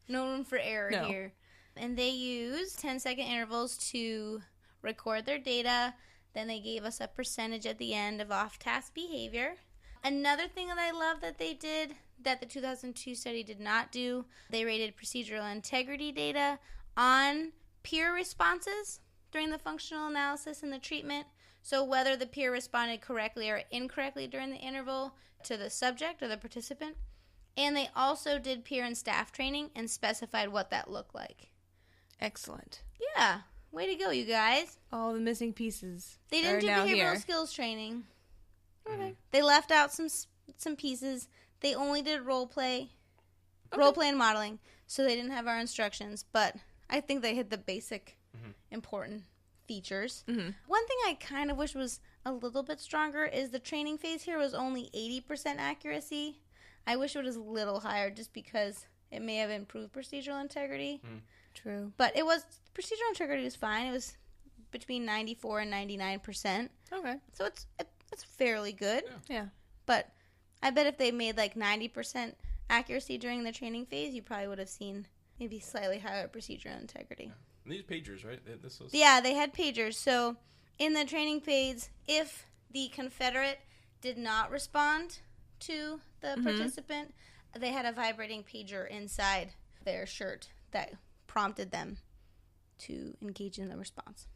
No room for error here. And they used 10-second intervals to record their data. Then they gave us a percentage at the end of off-task behavior. Another thing that I love that they did that the 2002 study did not do, they rated procedural integrity data on peer responses during the functional analysis and the treatment. So whether the peer responded correctly or incorrectly during the interval to the subject or the participant. And they also did peer and staff training and specified what that looked like. Excellent. Yeah. Way to go, you guys. All the missing pieces. They didn't do behavioral skills training. Okay. They left out some pieces. They only did role play and modeling. So they didn't have our instructions. But I think they hit the basic important features. One thing I kind of wish was a little bit stronger is the training phase here was only 80% accuracy. I wish it was a little higher just because it may have improved procedural integrity. True. But procedural integrity was fine. It was between 94 and 99%. Okay. So it's fairly good. Yeah. But I bet if they made like 90% accuracy during the training phase, you probably would have seen maybe slightly higher procedural integrity. Yeah. And these pagers, right? Yeah, they had pagers. So in the training phase, if the confederate did not respond to the participant, they had a vibrating pager inside their shirt that prompted them to engage in the response.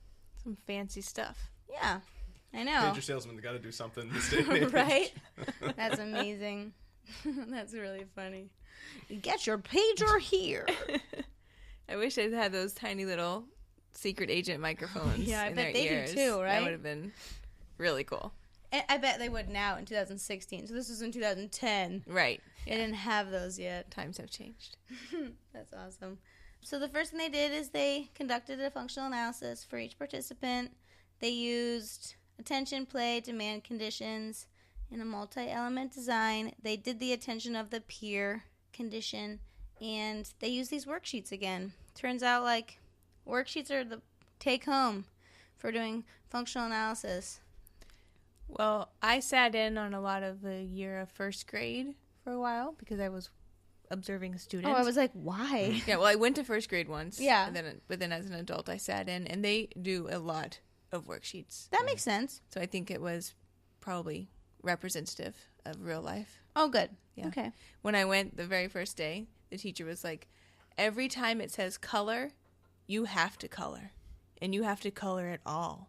Some fancy stuff. Yeah, I know. Pager salesmen got to do something this day and age. Right? That's amazing. That's really funny. Get your pager here. I wish they'd had those tiny little secret agent microphones. Yeah, I in bet their they ears. do too, right? That would have been really cool. I bet they would now in 2016. So this was in 2010. Right. They didn't have those yet. Times have changed. That's awesome. So the first thing they did is they conducted a functional analysis for each participant. They used attention, play, demand conditions in a multi-element design. They did the attention of the peer condition, and they used these worksheets again. Turns out, like, worksheets are the take-home for doing functional analysis. Well, I sat in on a lot of the year of first grade for a while because I was observing a student. Oh, I was like, why? Yeah, well, I went to first grade once. Yeah. But then as an adult, I sat in, and they do a lot of worksheets. That makes sense. So I think it was probably representative of real life. Oh, good. Yeah. Okay. When I went the very first day, the teacher was like, every time it says color, you have to color. And you have to color it all.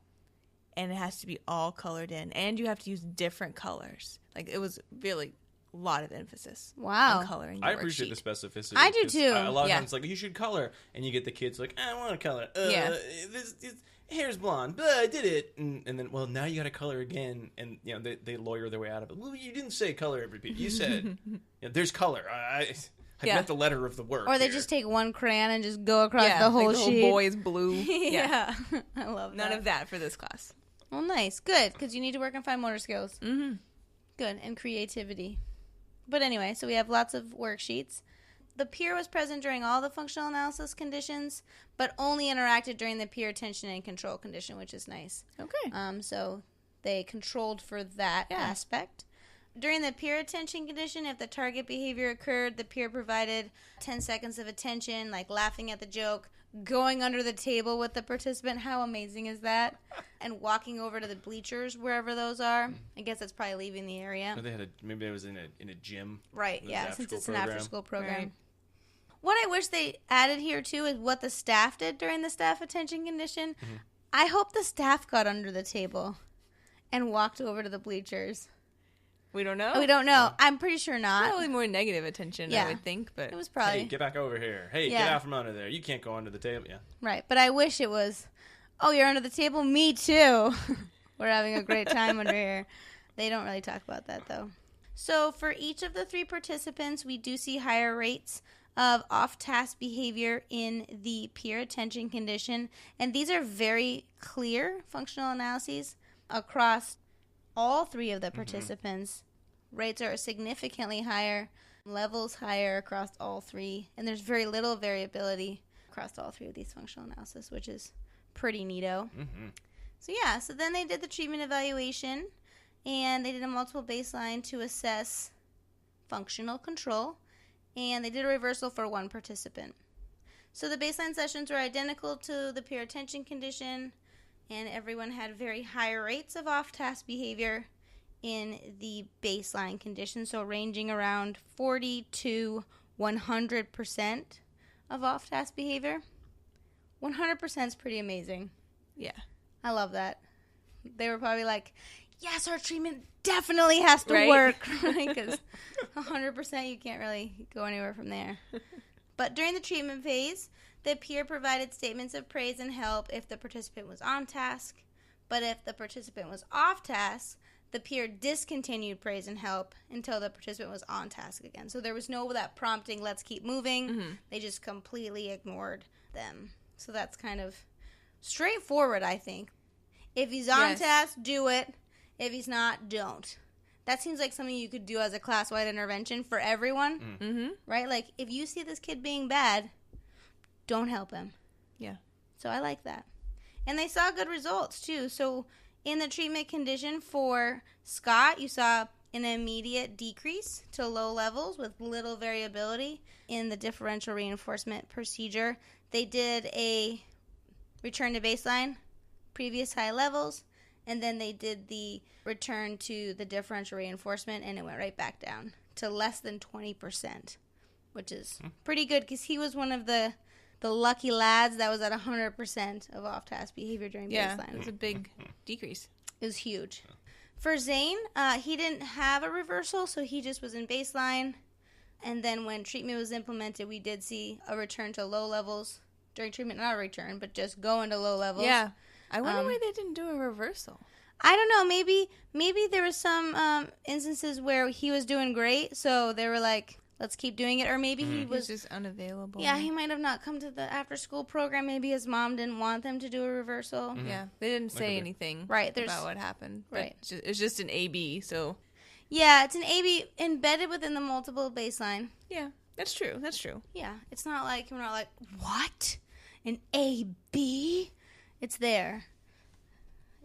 And it has to be all colored in. And you have to use different colors. Like, it was really a lot of emphasis on coloring the I appreciate worksheet. the specificity. I do too. A lot of times, like, you should color. And you get the kids like, I want to color. This hair's blonde. But I did it. And then, well, now you got to color again. And, you know, they lawyer their way out of it. Well, you didn't say color every piece. You said, Yeah, there's color. I meant the letter of the word. Or they here. just take one crayon and just go across the whole like the sheet. whole boy is blue. Yeah. I love that. None of that for this class. Well, nice. Good, because you need to work on fine motor skills. Mm-hmm. Good, and creativity. But anyway, so we have lots of worksheets. The peer was present during all the functional analysis conditions, but only interacted during the peer attention and control condition, which is nice. Okay. So they controlled for that aspect. During the peer attention condition, if the target behavior occurred, the peer provided 10 seconds of attention, like laughing at the joke, going under the table with the participant. How amazing is that? And walking over to the bleachers, wherever those are. I guess that's probably leaving the area. Or maybe it was in a gym. Right, yeah, since it's an after-school program. Right. What I wish they added here, too, is what the staff did during the staff attention condition. Mm-hmm. I hope the staff got under the table and walked over to the bleachers. We don't know. We don't know. I'm pretty sure not. Probably more negative attention, I would think. But it was probably... Hey, get back over here. Hey, get out from under there. You can't go under the table. Yeah. Right, but I wish it was, oh, you're under the table? Me too. We're having a great time under here. They don't really talk about that, though. So for each of the 3 participants, we do see higher rates of off-task behavior in the peer attention condition. And these are very clear functional analyses across all 3 of the participants. Rates are significantly higher, levels higher across all 3. And there's very little variability across all 3 of these functional analysis, which is pretty neato. Mm-hmm. So then they did the treatment evaluation, and they did a multiple baseline to assess functional control. And they did a reversal for 1 participant. So the baseline sessions were identical to the peer attention condition, and everyone had very high rates of off-task behavior in the baseline condition, so ranging around 40 to 100% of off-task behavior. 100% is pretty amazing. Yeah. I love that. They were probably like, yes, our treatment definitely has to work, right? Because 100% you can't really go anywhere from there. But during the treatment phase, the peer provided statements of praise and help if the participant was on task. But if the participant was off task, the peer discontinued praise and help until the participant was on task again. So there was no that prompting, let's keep moving. Mm-hmm. They just completely ignored them. So that's kind of straightforward, I think. If he's on task, do it. If he's not, don't. That seems like something you could do as a class-wide intervention for everyone, mm-hmm. right? Like, if you see this kid being bad, don't help him. Yeah. So I like that. And they saw good results, too. So in the treatment condition for Scott, you saw an immediate decrease to low levels with little variability in the differential reinforcement procedure. They did a return to baseline, previous high levels, and then they did the return to the differential reinforcement, and it went right back down to less than 20%, which is pretty good because he was one of the lucky lads that was at 100% of off-task behavior during baseline. Yeah, it was a big decrease. It was huge. For Zane, he didn't have a reversal, so he just was in baseline. And then when treatment was implemented, we did see a return to low levels during treatment. Not a return, but just going to low levels. Yeah. I wonder why they didn't do a reversal. I don't know. Maybe there was some instances where he was doing great, so they were like, let's keep doing it. Or maybe he was just unavailable. Yeah, he might have not come to the after-school program. Maybe his mom didn't want them to do a reversal. Mm-hmm. Yeah, they didn't say anything about what happened. Right. It's just an AB, so... Yeah, it's an AB embedded within the multiple baseline. Yeah, that's true. Yeah, it's not like, we're not like, what? An AB? It's there.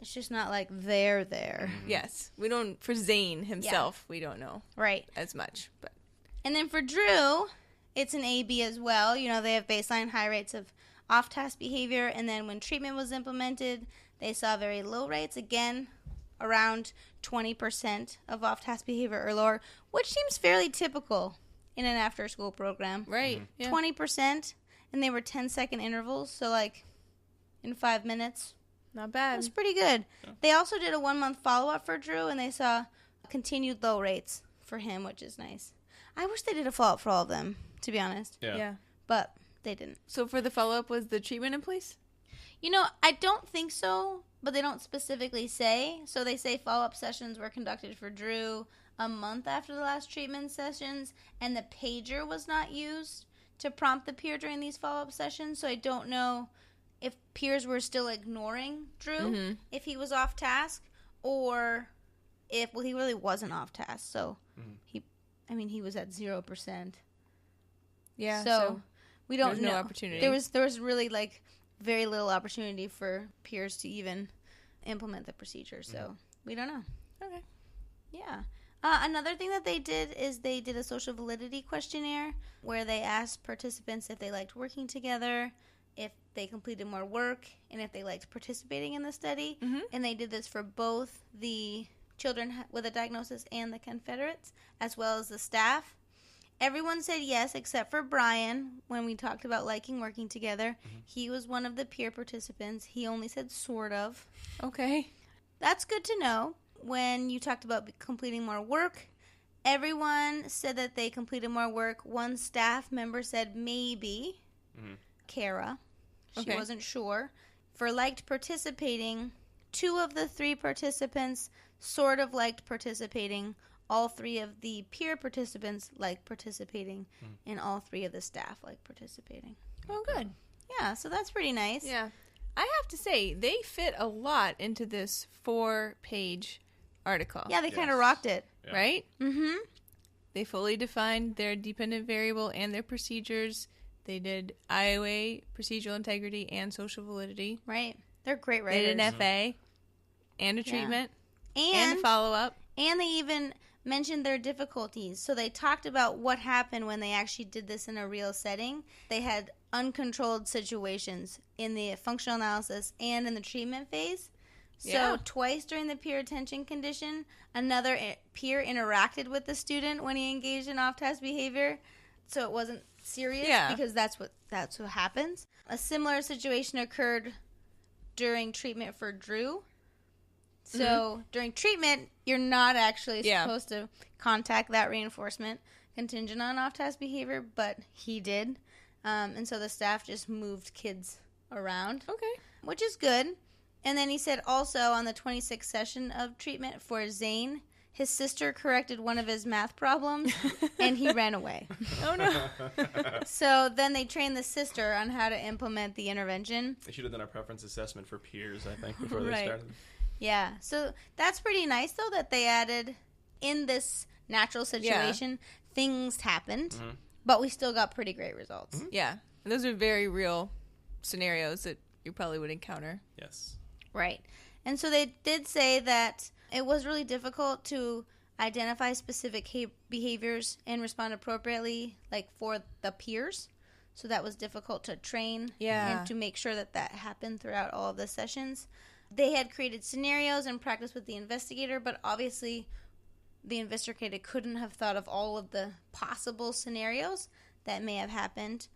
It's just not like they're there. Yes. We don't, for Zane himself, we don't know. Right. As much. But. And then for Drew, it's an AB as well. You know, they have baseline high rates of off-task behavior. And then when treatment was implemented, they saw very low rates. Again, around 20% of off-task behavior or lower, which seems fairly typical in an after-school program. Right. Yeah. 20%. And they were 10-second intervals. So, like, in 5 minutes. Not bad. That's pretty good. Yeah. They also did a 1-month follow-up for Drew, and they saw continued low rates for him, which is nice. I wish they did a follow-up for all of them, to be honest. Yeah. But they didn't. So for the follow-up, was the treatment in place? You know, I don't think so, but they don't specifically say. So they say follow-up sessions were conducted for Drew a month after the last treatment sessions, and the pager was not used to prompt the peer during these follow-up sessions. So I don't know if peers were still ignoring Drew, if he was off task, or if, well, he really wasn't off task. So he was at 0%. Yeah. So we don't know. No opportunity. There was really like very little opportunity for peers to even implement the procedure. So we don't know. Okay. Yeah. Another thing that they did is they did a social validity questionnaire where they asked participants if they liked working together, if they completed more work, and if they liked participating in the study. And they did this for both the children with a diagnosis and the Confederates, as well as the staff. Everyone said yes except for Brian when we talked about liking working together. He was one of the peer participants. He only said sort of. Okay. That's good to know. When you talked about completing more work, everyone said that they completed more work. One staff member said maybe. Kara. She wasn't sure. For liked participating, 2 of the 3 participants sort of liked participating. All 3 of the peer participants liked participating, and all 3 of the staff liked participating. Oh, good. Yeah, so that's pretty nice. Yeah. I have to say, they fit a lot into this 4-page article. Yeah, they kind of rocked it. Yeah. Right? They fully defined their dependent variable and their procedures. They did IOA, procedural integrity, and social validity. Right. They're great writers. They did an FA and a treatment and And follow-up. And they even mentioned their difficulties. So they talked about what happened when they actually did this in a real setting. They had uncontrolled situations in the functional analysis and in the treatment phase. So twice during the peer attention condition, another peer interacted with the student when he engaged in off-task behavior. So it wasn't serious because that's what happens. A similar situation occurred during treatment for Drew. So during treatment, you're not actually supposed to contact that reinforcement contingent on off-task behavior, but he did. And so the staff just moved kids around. Okay. Which is good. And then he said also on the 26th session of treatment for Zane, his sister corrected one of his math problems, and he ran away. Oh, no. So then they trained the sister on how to implement the intervention. They should have done a preference assessment for peers, I think, before they Right. started. Yeah, so that's pretty nice, though, that they added in this natural situation, things happened, but we still got pretty great results. Yeah. And those are very real scenarios that you probably would encounter. Yes. Right. And so they did say that it was really difficult to identify specific behaviors and respond appropriately, like for the peers. So that was difficult to train and to make sure that that happened throughout all of the sessions. They had created scenarios and practiced with the investigator, but obviously the investigator couldn't have thought of all of the possible scenarios that may have happened.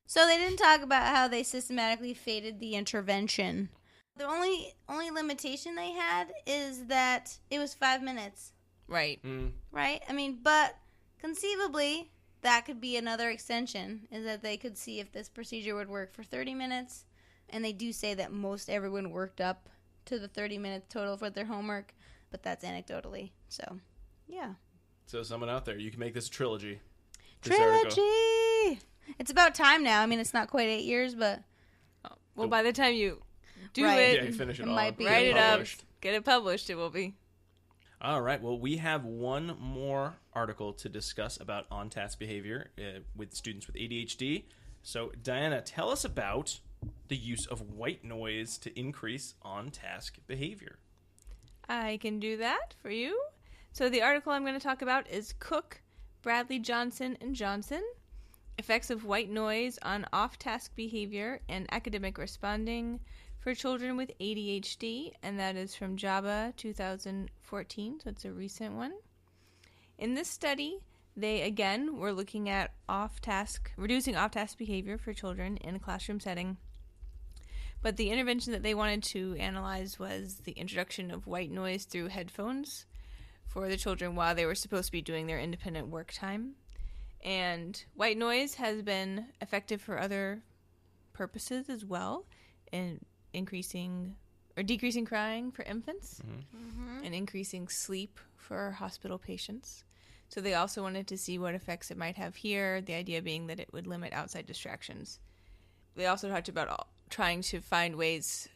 So they didn't talk about how they systematically faded the intervention. The only limitation they had is that it was 5 minutes. Right. Right? I mean, but conceivably, that could be another extension, is that they could see if this procedure would work for 30 minutes. And they do say that most everyone worked up to the 30 minutes total for their homework, but that's anecdotally. So, yeah. So someone out there, you can make this a trilogy. This article. Trilogy! It's about time now. I mean, it's not quite 8 years, but... Well, by the time you do Right. it, Yeah, you finish it It all. might be. write it up, published. get it published, it will be. All right. Well, we have one more article to discuss about on-task behavior with students with ADHD. So, Diana, tell us about the use of white noise to increase on-task behavior. I can do that for you. So the article I'm going to talk about is Cook, Bradley Johnson, and Johnson, Effects of White Noise on Off-Task Behavior and Academic Responding for Children with ADHD, and that is from JABA 2014, so it's a recent one. In this study, they, again, were looking at reducing off-task behavior for children in a classroom setting. But the intervention that they wanted to analyze was the introduction of white noise through headphones for the children while they were supposed to be doing their independent work time. And white noise has been effective for other purposes as well, in or decreasing crying for infants, and increasing sleep for hospital patients. So they also wanted to see what effects it might have here, the idea being that it would limit outside distractions. They also talked about trying to find ways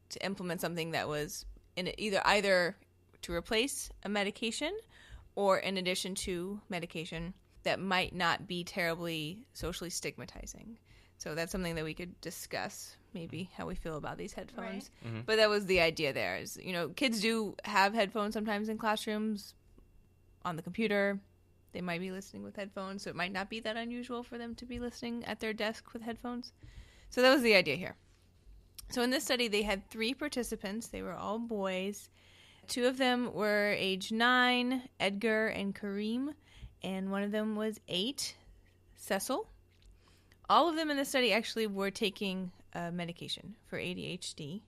to implement something that was either to replace a medication or in addition to medication that might not be terribly socially stigmatizing. So that's something that we could discuss, maybe how we feel about these headphones. Right. But that was the idea there. Is, kids do have headphones sometimes in classrooms on the computer. They might be listening with headphones, so it might not be that unusual for them to be listening at their desk with headphones. So that was the idea here. So in this study, they had 3 participants. They were all boys. 2 of them were age 9, Edgar and Kareem, and one of them was 8, Cecil. All of them in the study actually were taking medication for ADHD.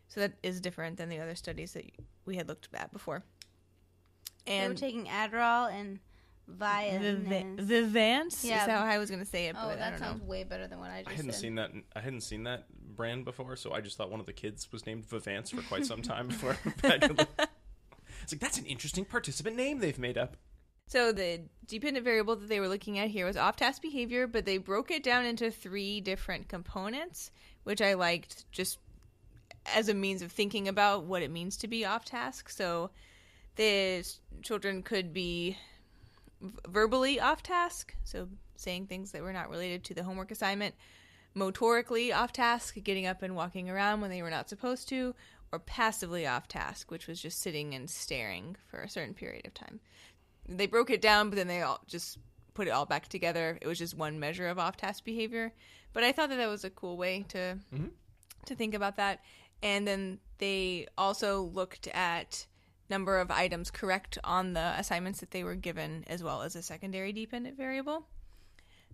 So that is different than the other studies that we had looked at before. And they were taking Adderall and Vivance? Yeah. Is how I was going to say it, Oh, but I that don't sounds know. way better than what I just said. I hadn't seen that brand before, so I just thought one of the kids was named Vivance for quite some time before. It's like, that's an interesting participant name they've made up. So the dependent variable that they were looking at here was off-task behavior, but they broke it down into 3 different components, which I liked just as a means of thinking about what it means to be off-task. So the children could be verbally off-task, so saying things that were not related to the homework assignment, motorically off-task, getting up and walking around when they were not supposed to, or passively off-task, which was just sitting and staring for a certain period of time. They broke it down, but then they all just put it all back together. It was just one measure of off-task behavior. But I thought that was a cool way to think about that. And then they also looked at number of items correct on the assignments that they were given, as well as a secondary dependent variable.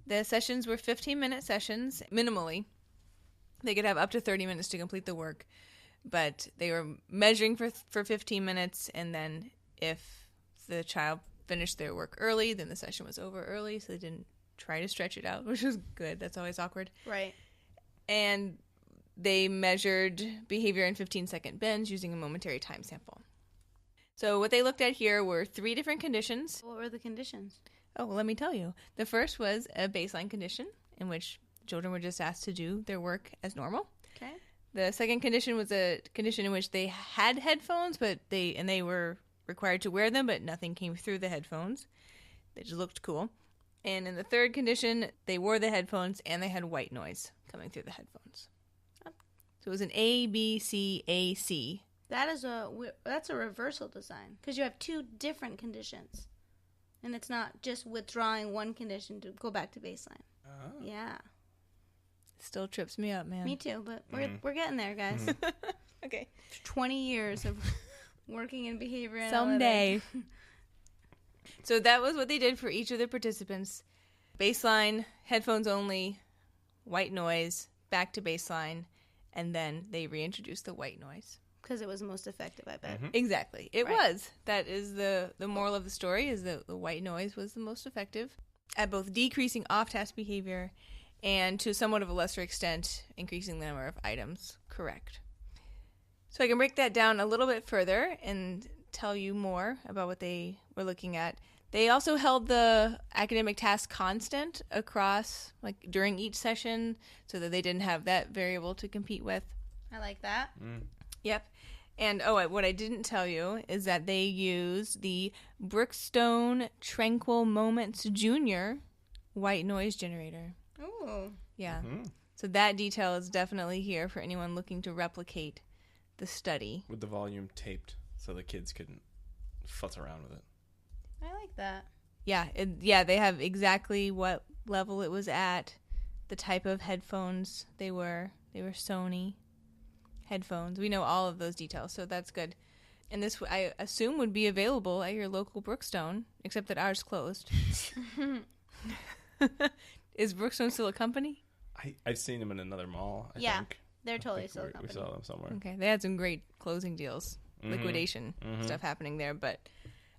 The sessions were 15-minute sessions, minimally. They could have up to 30 minutes to complete the work, but they were measuring for 15 minutes, and then if the child finished their work early, then the session was over early, so they didn't try to stretch it out, which was good. That's always awkward. Right. And they measured behavior in 15-second bends using a momentary time sample. So what they looked at here were 3 different conditions. What were the conditions? Oh, well, let me tell you. The first was a baseline condition in which children were just asked to do their work as normal. Okay. The second condition was a condition in which they had headphones, but they were required to wear them, but nothing came through the headphones. They just looked cool. And in the third condition, they wore the headphones and they had white noise coming through the headphones. So it was an A, B, C, A, C. That's a reversal design because you have 2 different conditions, and it's not just withdrawing one condition to go back to baseline. Oh. Yeah. Still trips me up, man. Me too, but we're getting there, guys. Okay. 20 years of working in behavior analytics. Someday. So that was what they did for each of the participants. Baseline, headphones only, white noise, back to baseline, and then they reintroduced the white noise. Because it was most effective, I bet. Exactly. It Right. was. That is the moral of the story, is that the white noise was the most effective at both decreasing off-task behavior and, to somewhat of a lesser extent, increasing the number of items correct. So I can break that down a little bit further and tell you more about what they were looking at. They also held the academic task constant across, during each session, so that they didn't have that variable to compete with. I like that. Yep. And what I didn't tell you is that they used the Brookstone Tranquil Moments Jr. white noise generator. Ooh. Yeah. So that detail is definitely here for anyone looking to replicate the study. With the volume taped so the kids couldn't futz around with it. I like that. Yeah, they have exactly what level it was at, the type of headphones they were. They were Sony headphones. We know all of those details, so that's good. And this, I assume, would be available at your local Brookstone, except that ours closed. Is Brookstone still a company? I've seen them in another mall, I Yeah. think. They're I totally think still a we company. saw them somewhere. Okay, they had some great closing deals, liquidation stuff happening there, but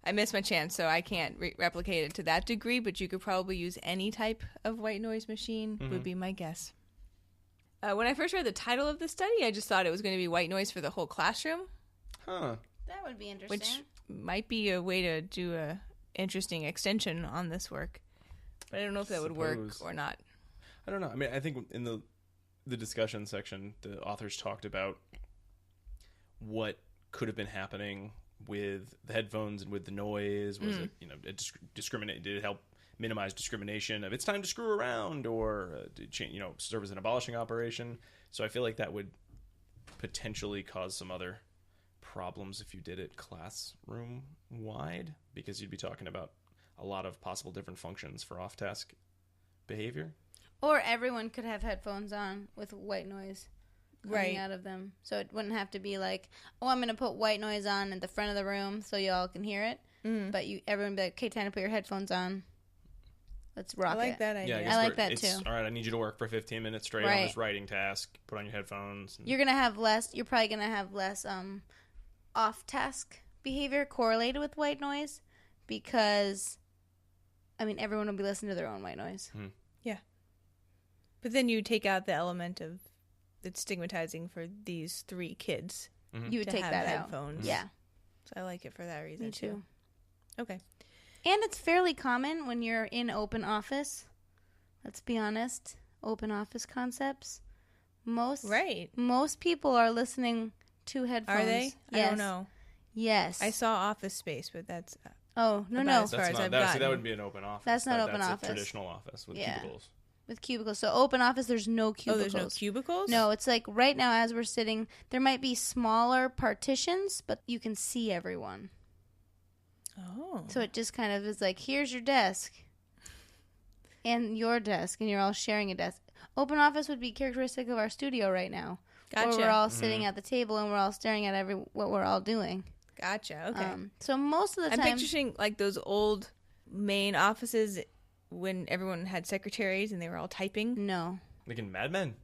I missed my chance, so I can't replicate it to that degree, but you could probably use any type of white noise machine, would be my guess. When I first read the title of the study, I just thought it was going to be white noise for the whole classroom. Huh. That would be interesting. Which might be a way to do a interesting extension on this work. But I don't know if that would work or not. I don't know. I mean, I think in the discussion section, the authors talked about what could have been happening with the headphones and with the noise. Was it, did it help minimize discrimination of it's time to screw around, or serve as an abolishing operation? So I feel like that would potentially cause some other problems if you did it classroom wide, because you'd be talking about a lot of possible different functions for off-task behavior. Or everyone could have headphones on with white noise coming out of them. So it wouldn't have to be like, oh, I'm going to put white noise on at the front of the room so y'all can hear it. Mm-hmm. But everyone would be like, okay, time to put your headphones on. Let's rock it. I like that idea. Yeah, I like that too. All right, I need you to work for 15 minutes straight on this writing task. Put on your headphones. You're probably going to have less off-task behavior correlated with white noise because, everyone will be listening to their own white noise. Hmm. Yeah. But then you take out the element of it's stigmatizing for these 3 kids. Mm-hmm. You would take that headphones. out. Yeah. So I like it for that reason Me too. Okay. And it's fairly common when you're in open office. Let's be honest. Open office concepts. Most people are listening to headphones. Are they? Yes. I don't know. Yes. I saw Office Space, but that's... no. As far as I've gotten. That would be an open office. That's not open office. That's a traditional office with cubicles. With cubicles. So open office, there's no cubicles. Oh, there's no cubicles? No, it's like right now as we're sitting, there might be smaller partitions, but you can see everyone. Oh. So it just kind of is like, here's your desk and your desk, and you're all sharing a desk. Open office would be characteristic of our studio right now. Gotcha. Where we're all sitting at the table and we're all staring at what we're all doing. Gotcha. Okay. So most of the time, I'm picturing like those old main offices when everyone had secretaries and they were all typing. No. Like in Mad Men?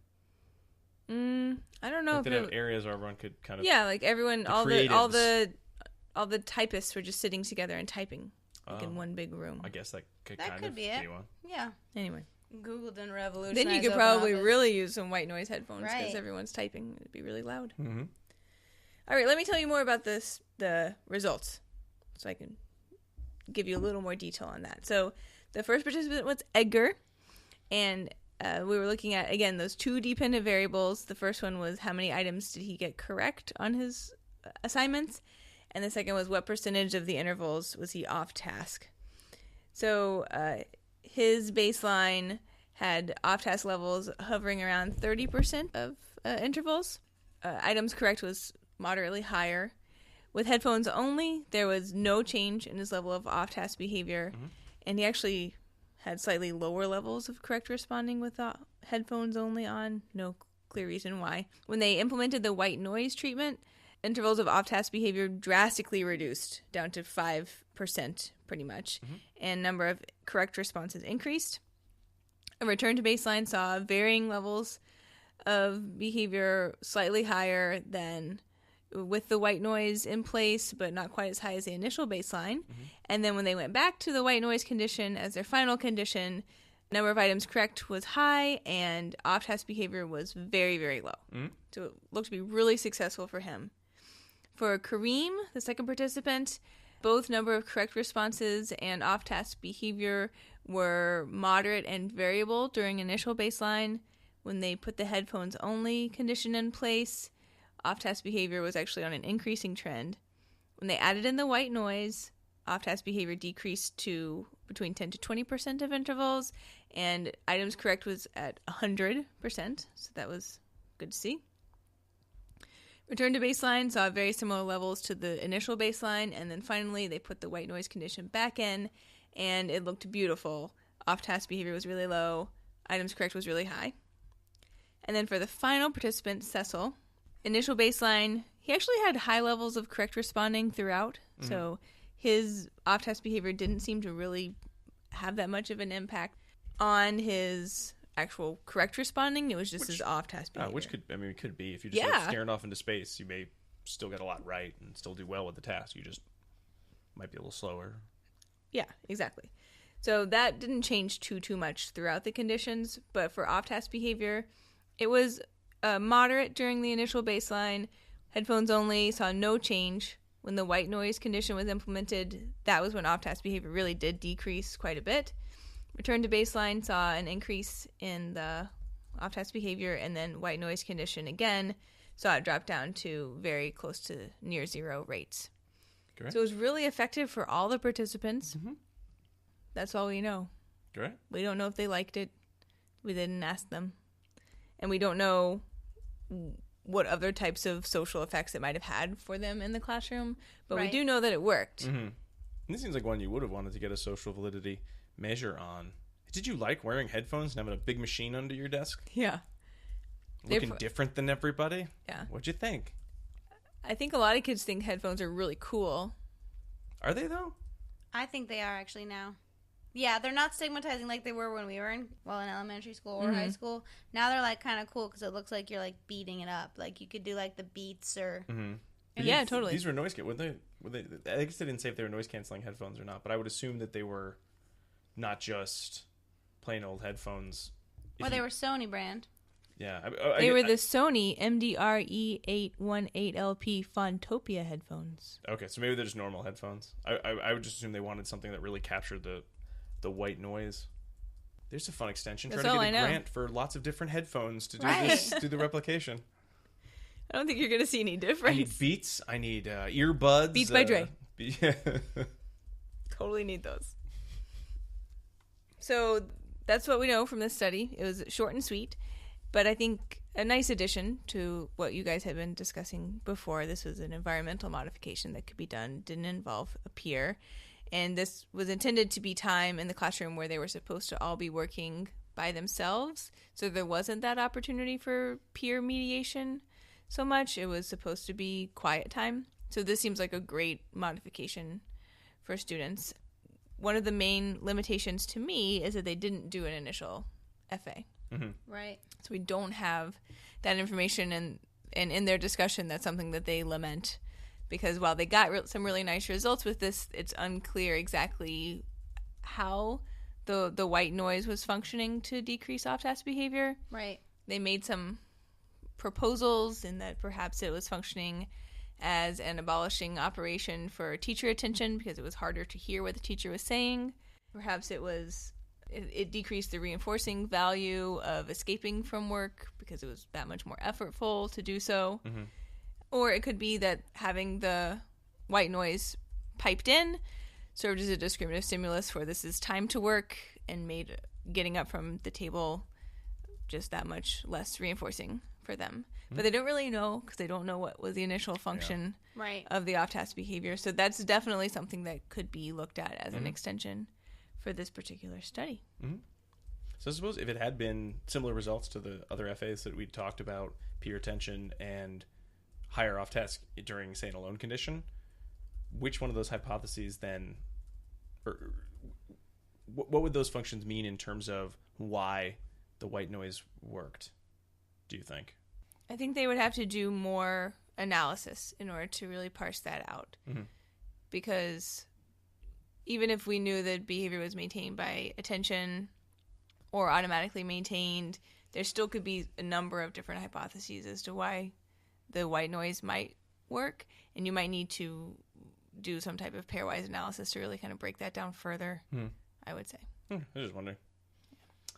I don't know if they have areas where everyone could kind of... Yeah, like everyone, all the typists were just sitting together and typing in one big room. I guess that could be it. one. Yeah. Anyway. Google didn't revolutionize. Then you could probably really use some white noise headphones because everyone's typing. It'd be really loud. Mm-hmm. All right, let me tell you more about the results so I can give you a little more detail on that. So the first participant was Edgar, and we were looking at, again, those 2 dependent variables. The first one was how many items did he get correct on his assignments, and the second was what percentage of the intervals was he off task. So his baseline had off-task levels hovering around 30% of intervals. Items correct was moderately higher. With headphones only, there was no change in his level of off-task behavior, and he actually had slightly lower levels of correct responding with headphones only on. No clear reason why. When they implemented the white noise treatment, intervals of off-task behavior drastically reduced down to 5% pretty much, and number of correct responses increased. A return to baseline saw varying levels of behavior slightly higher than with the white noise in place, but not quite as high as the initial baseline. And then when they went back to the white noise condition as their final condition, number of items correct was high and off-task behavior was very, very low. So it looked to be really successful for him. For Kareem, the second participant, both number of correct responses and off-task behavior were moderate and variable during initial baseline. When they put the headphones only condition in place, off-task behavior was actually on an increasing trend. When they added in the white noise, off-task behavior decreased to between 10 to 20% of intervals, and items correct was at 100%, so that was good to see. Return to baseline saw very similar levels to the initial baseline, and then finally they put the white noise condition back in, and it looked beautiful. Off-task behavior was really low. Items correct was really high. And then for the final participant, Cecil, initial baseline, he actually had high levels of correct responding throughout, so his off-task behavior didn't seem to really have that much of an impact on his actual correct responding. It was just his off-task behavior. Which could be. If you just start staring off into space, you may still get a lot right and still do well with the task. You just might be a little slower. Yeah, exactly. So that didn't change too much throughout the conditions, but for off-task behavior, It was moderate during the initial baseline. Headphones only, saw no change. When the white noise condition was implemented, that was when off-task behavior really did decrease quite a bit. Return to baseline, saw an increase in the off-task behavior, and then white noise condition again, saw it drop down to very close to near zero rates. Correct. So it was really effective for all the participants. Mm-hmm. That's all we know. Correct. We don't know if they liked it. We didn't ask them. And we don't know what other types of social effects it might have had for them in the classroom, but we do know that it worked. Mm-hmm. And this seems like one you would have wanted to get a social validity measure on. Did you like wearing headphones and having a big machine under your desk? Yeah. Looking different than everybody? Yeah. What'd you think? I think a lot of kids think headphones are really cool. Are they, though? I think they are actually now. Yeah, they're not stigmatizing like they were when we were in elementary school or high school. Now they're like kind of cool because it looks like you're like beating it up. Like you could do like the beats or. Mm-hmm. Yeah, totally. These were noise. Were they? I guess they didn't say if they were noise canceling headphones or not, but I would assume that they were not just plain old headphones. Well, they were Sony brand. Yeah, they were the Sony MDR-E818LP Fontopia headphones. Okay, so maybe they're just normal headphones. I would just assume they wanted something that really captured the white noise. There's a fun extension. That's Try to all get I a know. grant for lots of different headphones to do this, do the replication. I don't think you're going to see any I difference. need Beats. I need earbuds. Beats by Dre. Yeah. Totally need those. So that's what we know from this study. It was short and sweet, but I think a nice addition to what you guys had been discussing before. This was an environmental modification that could be done, didn't involve a peer. And this was intended to be time in the classroom where they were supposed to all be working by themselves. So there wasn't that opportunity for peer mediation so much. It was supposed to be quiet time. So this seems like a great modification for students. One of the main limitations to me is that they didn't do an initial FA. Mm-hmm. Right. So we don't have that information, and in their discussion, that's something that they lament. Because while they got some really nice results with this, it's unclear exactly how the white noise was functioning to decrease off-task behavior. Right. They made some proposals in that perhaps it was functioning as an abolishing operation for teacher attention because it was harder to hear what the teacher was saying. Perhaps it decreased the reinforcing value of escaping from work because it was that much more effortful to do so. Mm-hmm. Or it could be that having the white noise piped in served as a discriminative stimulus for this is time to work and made getting up from the table just that much less reinforcing for them. Mm-hmm. But they don't really know because they don't know what was the initial function of the off-task behavior. So that's definitely something that could be looked at as an extension for this particular study. Mm-hmm. So I suppose if it had been similar results to the other FAs that we talked about, peer attention and higher off task during, say, an alone condition, which one of those hypotheses then, or what would those functions mean in terms of why the white noise worked, do you think? I think they would have to do more analysis in order to really parse that out. Mm-hmm. Because even if we knew that behavior was maintained by attention or automatically maintained, there still could be a number of different hypotheses as to why the white noise might work, and you might need to do some type of pairwise analysis to really kind of break that down further, I would say. I was just wondering.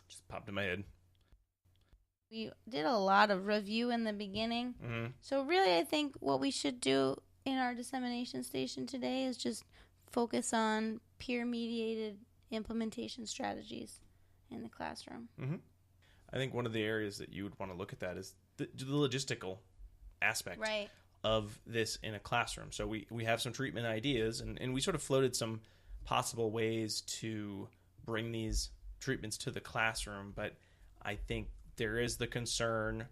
Just popped in my head. We did a lot of review in the beginning. Mm-hmm. So really, I think what we should do in our dissemination station today is just focus on peer-mediated implementation strategies in the classroom. Mm-hmm. I think one of the areas that you would want to look at that is the logistical aspect of this in a classroom. So we have some treatment ideas, and we sort of floated some possible ways to bring these treatments to the classroom, but I think there is the concern,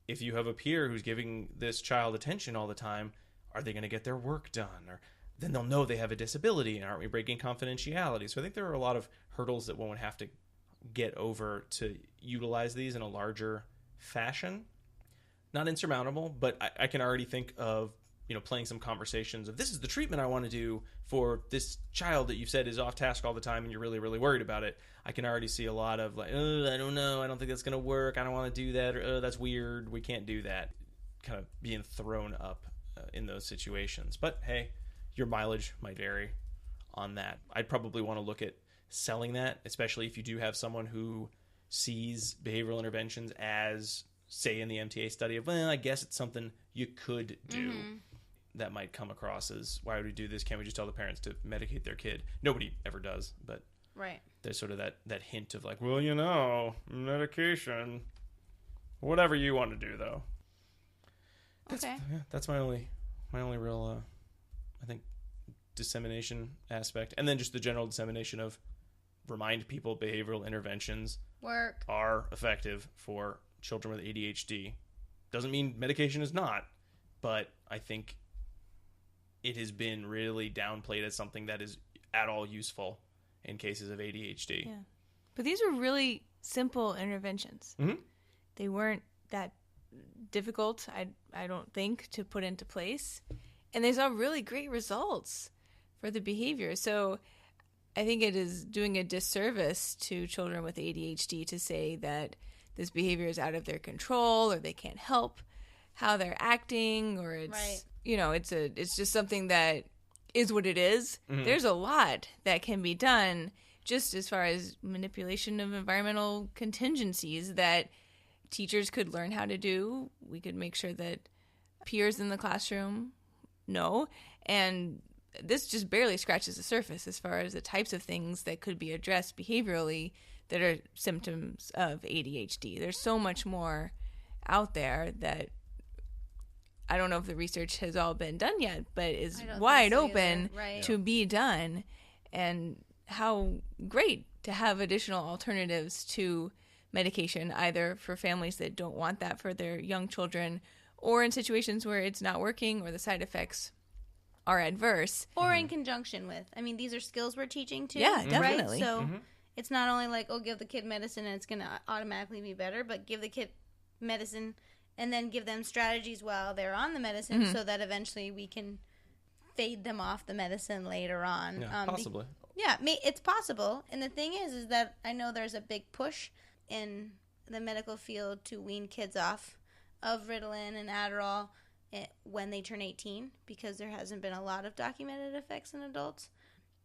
if you have a peer who's giving this child attention all the time, are they going to get their work done? Or then they'll know they have a disability, and aren't we breaking confidentiality? So I think there are a lot of hurdles that one would have to get over to utilize these in a larger fashion. Not insurmountable, but I can already think of playing some conversations of, this is the treatment I want to do for this child that you've said is off task all the time and you're really, really worried about it, I can already see a lot of like, oh, I don't know, I don't think that's going to work, I don't want to do that, or oh, that's weird, we can't do that, kind of being thrown up in those situations. But hey, your mileage might vary on that. I'd probably want to look at selling that, especially if you do have someone who sees behavioral interventions as, say in the MTA study, of, well, I guess it's something you could do. That might come across as, why would we do this? Can't we just tell the parents to medicate their kid? Nobody ever does, but right. There's sort of that hint of like, well, medication, whatever you want to do, though. That's my only real, I think, dissemination aspect. And then just the general dissemination of, remind people behavioral interventions are effective for children with ADHD. Doesn't mean medication is not, but I think it has been really downplayed as something that is at all useful in cases of ADHD. Yeah. But these were really simple interventions. Mm-hmm. They weren't that difficult, I don't think, to put into place. And they saw really great results for the behavior. So I think it is doing a disservice to children with ADHD to say that this behavior is out of their control, or they can't help how they're acting, or it's right. It's just something that is what it is. Mm-hmm. There's a lot that can be done just as far as manipulation of environmental contingencies that teachers could learn how to do. We could make sure that peers in the classroom know, and this just barely scratches the surface as far as the types of things that could be addressed behaviorally that are symptoms of ADHD. There's so much more out there that I don't know if the research has all been done yet, but is wide open to be done. And how great to have additional alternatives to medication, either for families that don't want that for their young children, or in situations where it's not working or the side effects are adverse. Or in conjunction with. I mean, these are skills we're teaching too. Yeah, definitely. Right? So it's not only like, oh, give the kid medicine and it's going to automatically be better, but give the kid medicine and then give them strategies while they're on the medicine so that eventually we can fade them off the medicine later on. Yeah, possibly. It's possible. And the thing is that I know there's a big push in the medical field to wean kids off of Ritalin and Adderall when they turn 18, because there hasn't been a lot of documented effects in adults.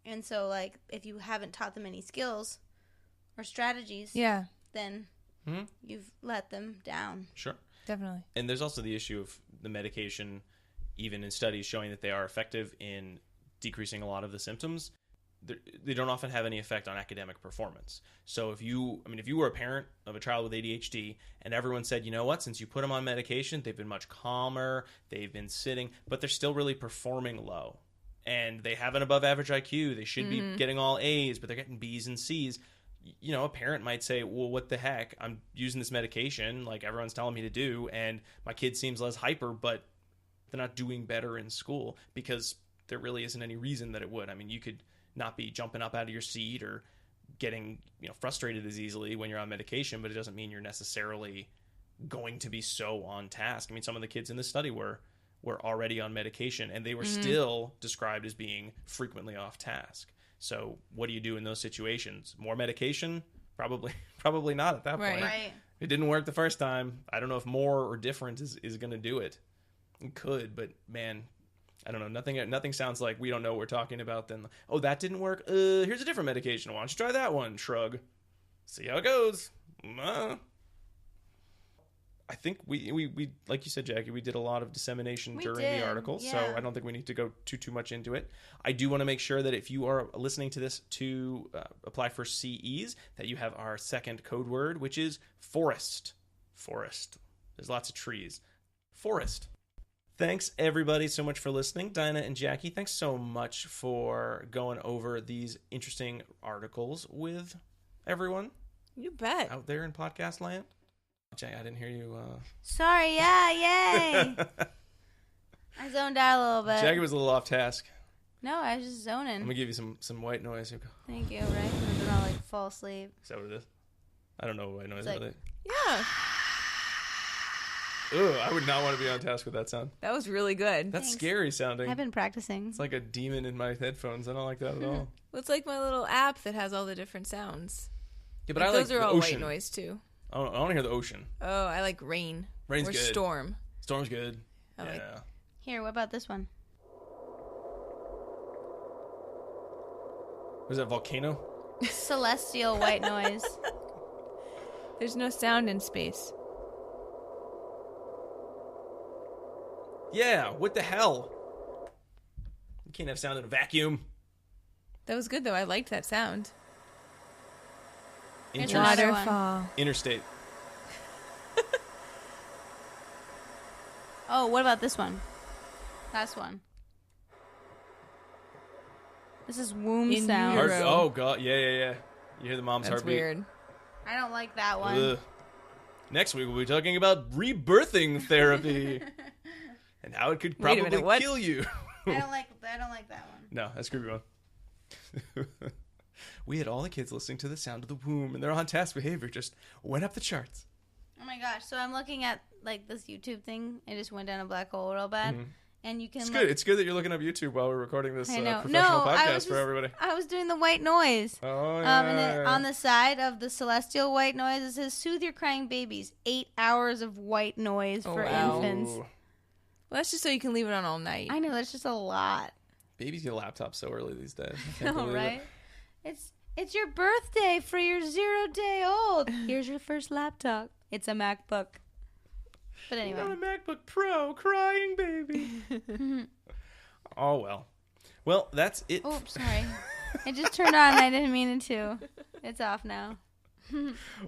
And so, like, if you haven't taught them any skills or strategies, then you've let them down. Sure. Definitely. And there's also the issue of the medication, even in studies showing that they are effective in decreasing a lot of the symptoms. They don't often have any effect on academic performance. So if you were a parent of a child with ADHD and everyone said, you know what, since you put them on medication, they've been much calmer, they've been sitting, but they're still really performing low. And they have an above average IQ. They should be getting all A's, but they're getting B's and C's. You know, a parent might say, well, what the heck? I'm using this medication like everyone's telling me to do, and my kid seems less hyper, but they're not doing better in school, because there really isn't any reason that it would. I mean, you could not be jumping up out of your seat or getting, frustrated as easily when you're on medication, but it doesn't mean you're necessarily going to be so on task. I mean, some of the kids in this study were already on medication, and they were still described as being frequently off task. So what do you do in those situations? More medication? Probably not at that point. Right. It didn't work the first time. I don't know if more or different is going to do it. It could, but man, I don't know. Nothing sounds like we don't know what we're talking about. Then, oh, that didn't work. Here's a different medication. Why don't you try that one? Shrug. See how it goes. I think we like you said, Jackie, we did a lot of dissemination during the article, so I don't think we need to go too much into it. I do want to make sure that if you are listening to this to apply for CEs, that you have our second code word, which is forest. Forest. There's lots of trees. Forest. Thanks, everybody, so much for listening. Dinah and Jackie, thanks so much for going over these interesting articles with everyone. You bet. Out there in podcast land. Jackie, I didn't hear you. Sorry, yay! I zoned out a little bit. Jackie was a little off task. No, I was just zoning. I'm going to give you some white noise. Thank you, right? And then I'll, fall asleep. Is that what it is? I don't know what white noise like, is. Yeah. Ugh, I would not want to be on task with that sound. That was really good. That's Thanks. scary sounding. I've been practicing. It's like a demon in my headphones. I don't like that at all. Well, it's like my little app that has all the different sounds. Yeah, but I like those are the all ocean. white noise too. I want to hear the ocean. Oh, I like rain. Rain's or good. storm. Storm's good. I like. Yeah. Here, what about this one? Was that volcano? Celestial white noise. There's no sound in space. Yeah, what the hell? You can't have sound in a vacuum. That was good though. I liked that sound. Here's another one. Waterfall. Interstate. Oh, what about this one? Last one. This is womb In sound. utero. Oh, God. Yeah. You hear the mom's That's heartbeat. weird. I don't like that one. Ugh. Next week, we'll be talking about rebirthing therapy and how it could Wait a probably minute, what? kill you. I don't like that one. No, that's a creepy one. We had all the kids listening to the sound of the womb, and their on-task behavior just went up the charts. Oh my gosh! So I'm looking at like this YouTube thing. It just went down a black hole real bad, and you can. It's look- good. It's good that you're looking up YouTube while we're recording this I know. professional I podcast was for just- everybody. I was doing the white noise. Oh, yeah. And then on the side of the celestial white noise, it says "Soothe your crying babies." 8 hours of white noise Oh, for wow. infants. Ooh. Well, that's just so you can leave it on all night. I know that's just a lot. Babies get laptops so early these days. I I can't know, believe right? it. It's your birthday for your 0-day-old. Here's your first laptop. It's a MacBook. But anyway. Not a MacBook Pro, crying baby. Oh, well. Well, that's it. Oh, sorry. It just turned on and I didn't mean it to. It's off now.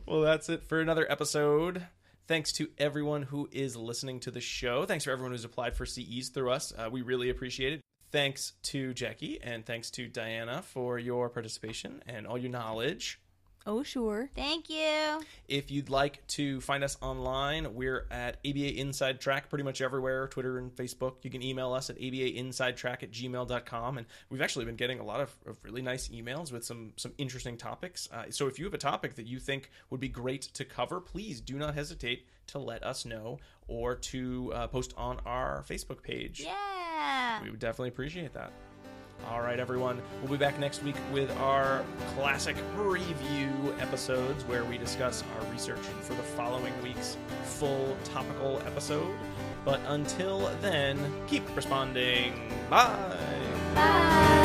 Well, that's it for another episode. Thanks to everyone who is listening to the show. Thanks for everyone who's applied for CEs through us. We really appreciate it. Thanks to Jackie and thanks to Diana for your participation and all your knowledge. Oh, sure. Thank you. If you'd like to find us online, we're at ABA Inside Track pretty much everywhere, Twitter and Facebook. You can email us at abainsidetrack@gmail.com. And we've actually been getting a lot of really nice emails with some interesting topics. So if you have a topic that you think would be great to cover, please do not hesitate to let us know or to post on our Facebook page. Yeah. We would definitely appreciate that. All right, everyone. We'll be back next week with our classic review episodes where we discuss our research for the following week's full topical episode. But until then, keep responding. Bye. Bye.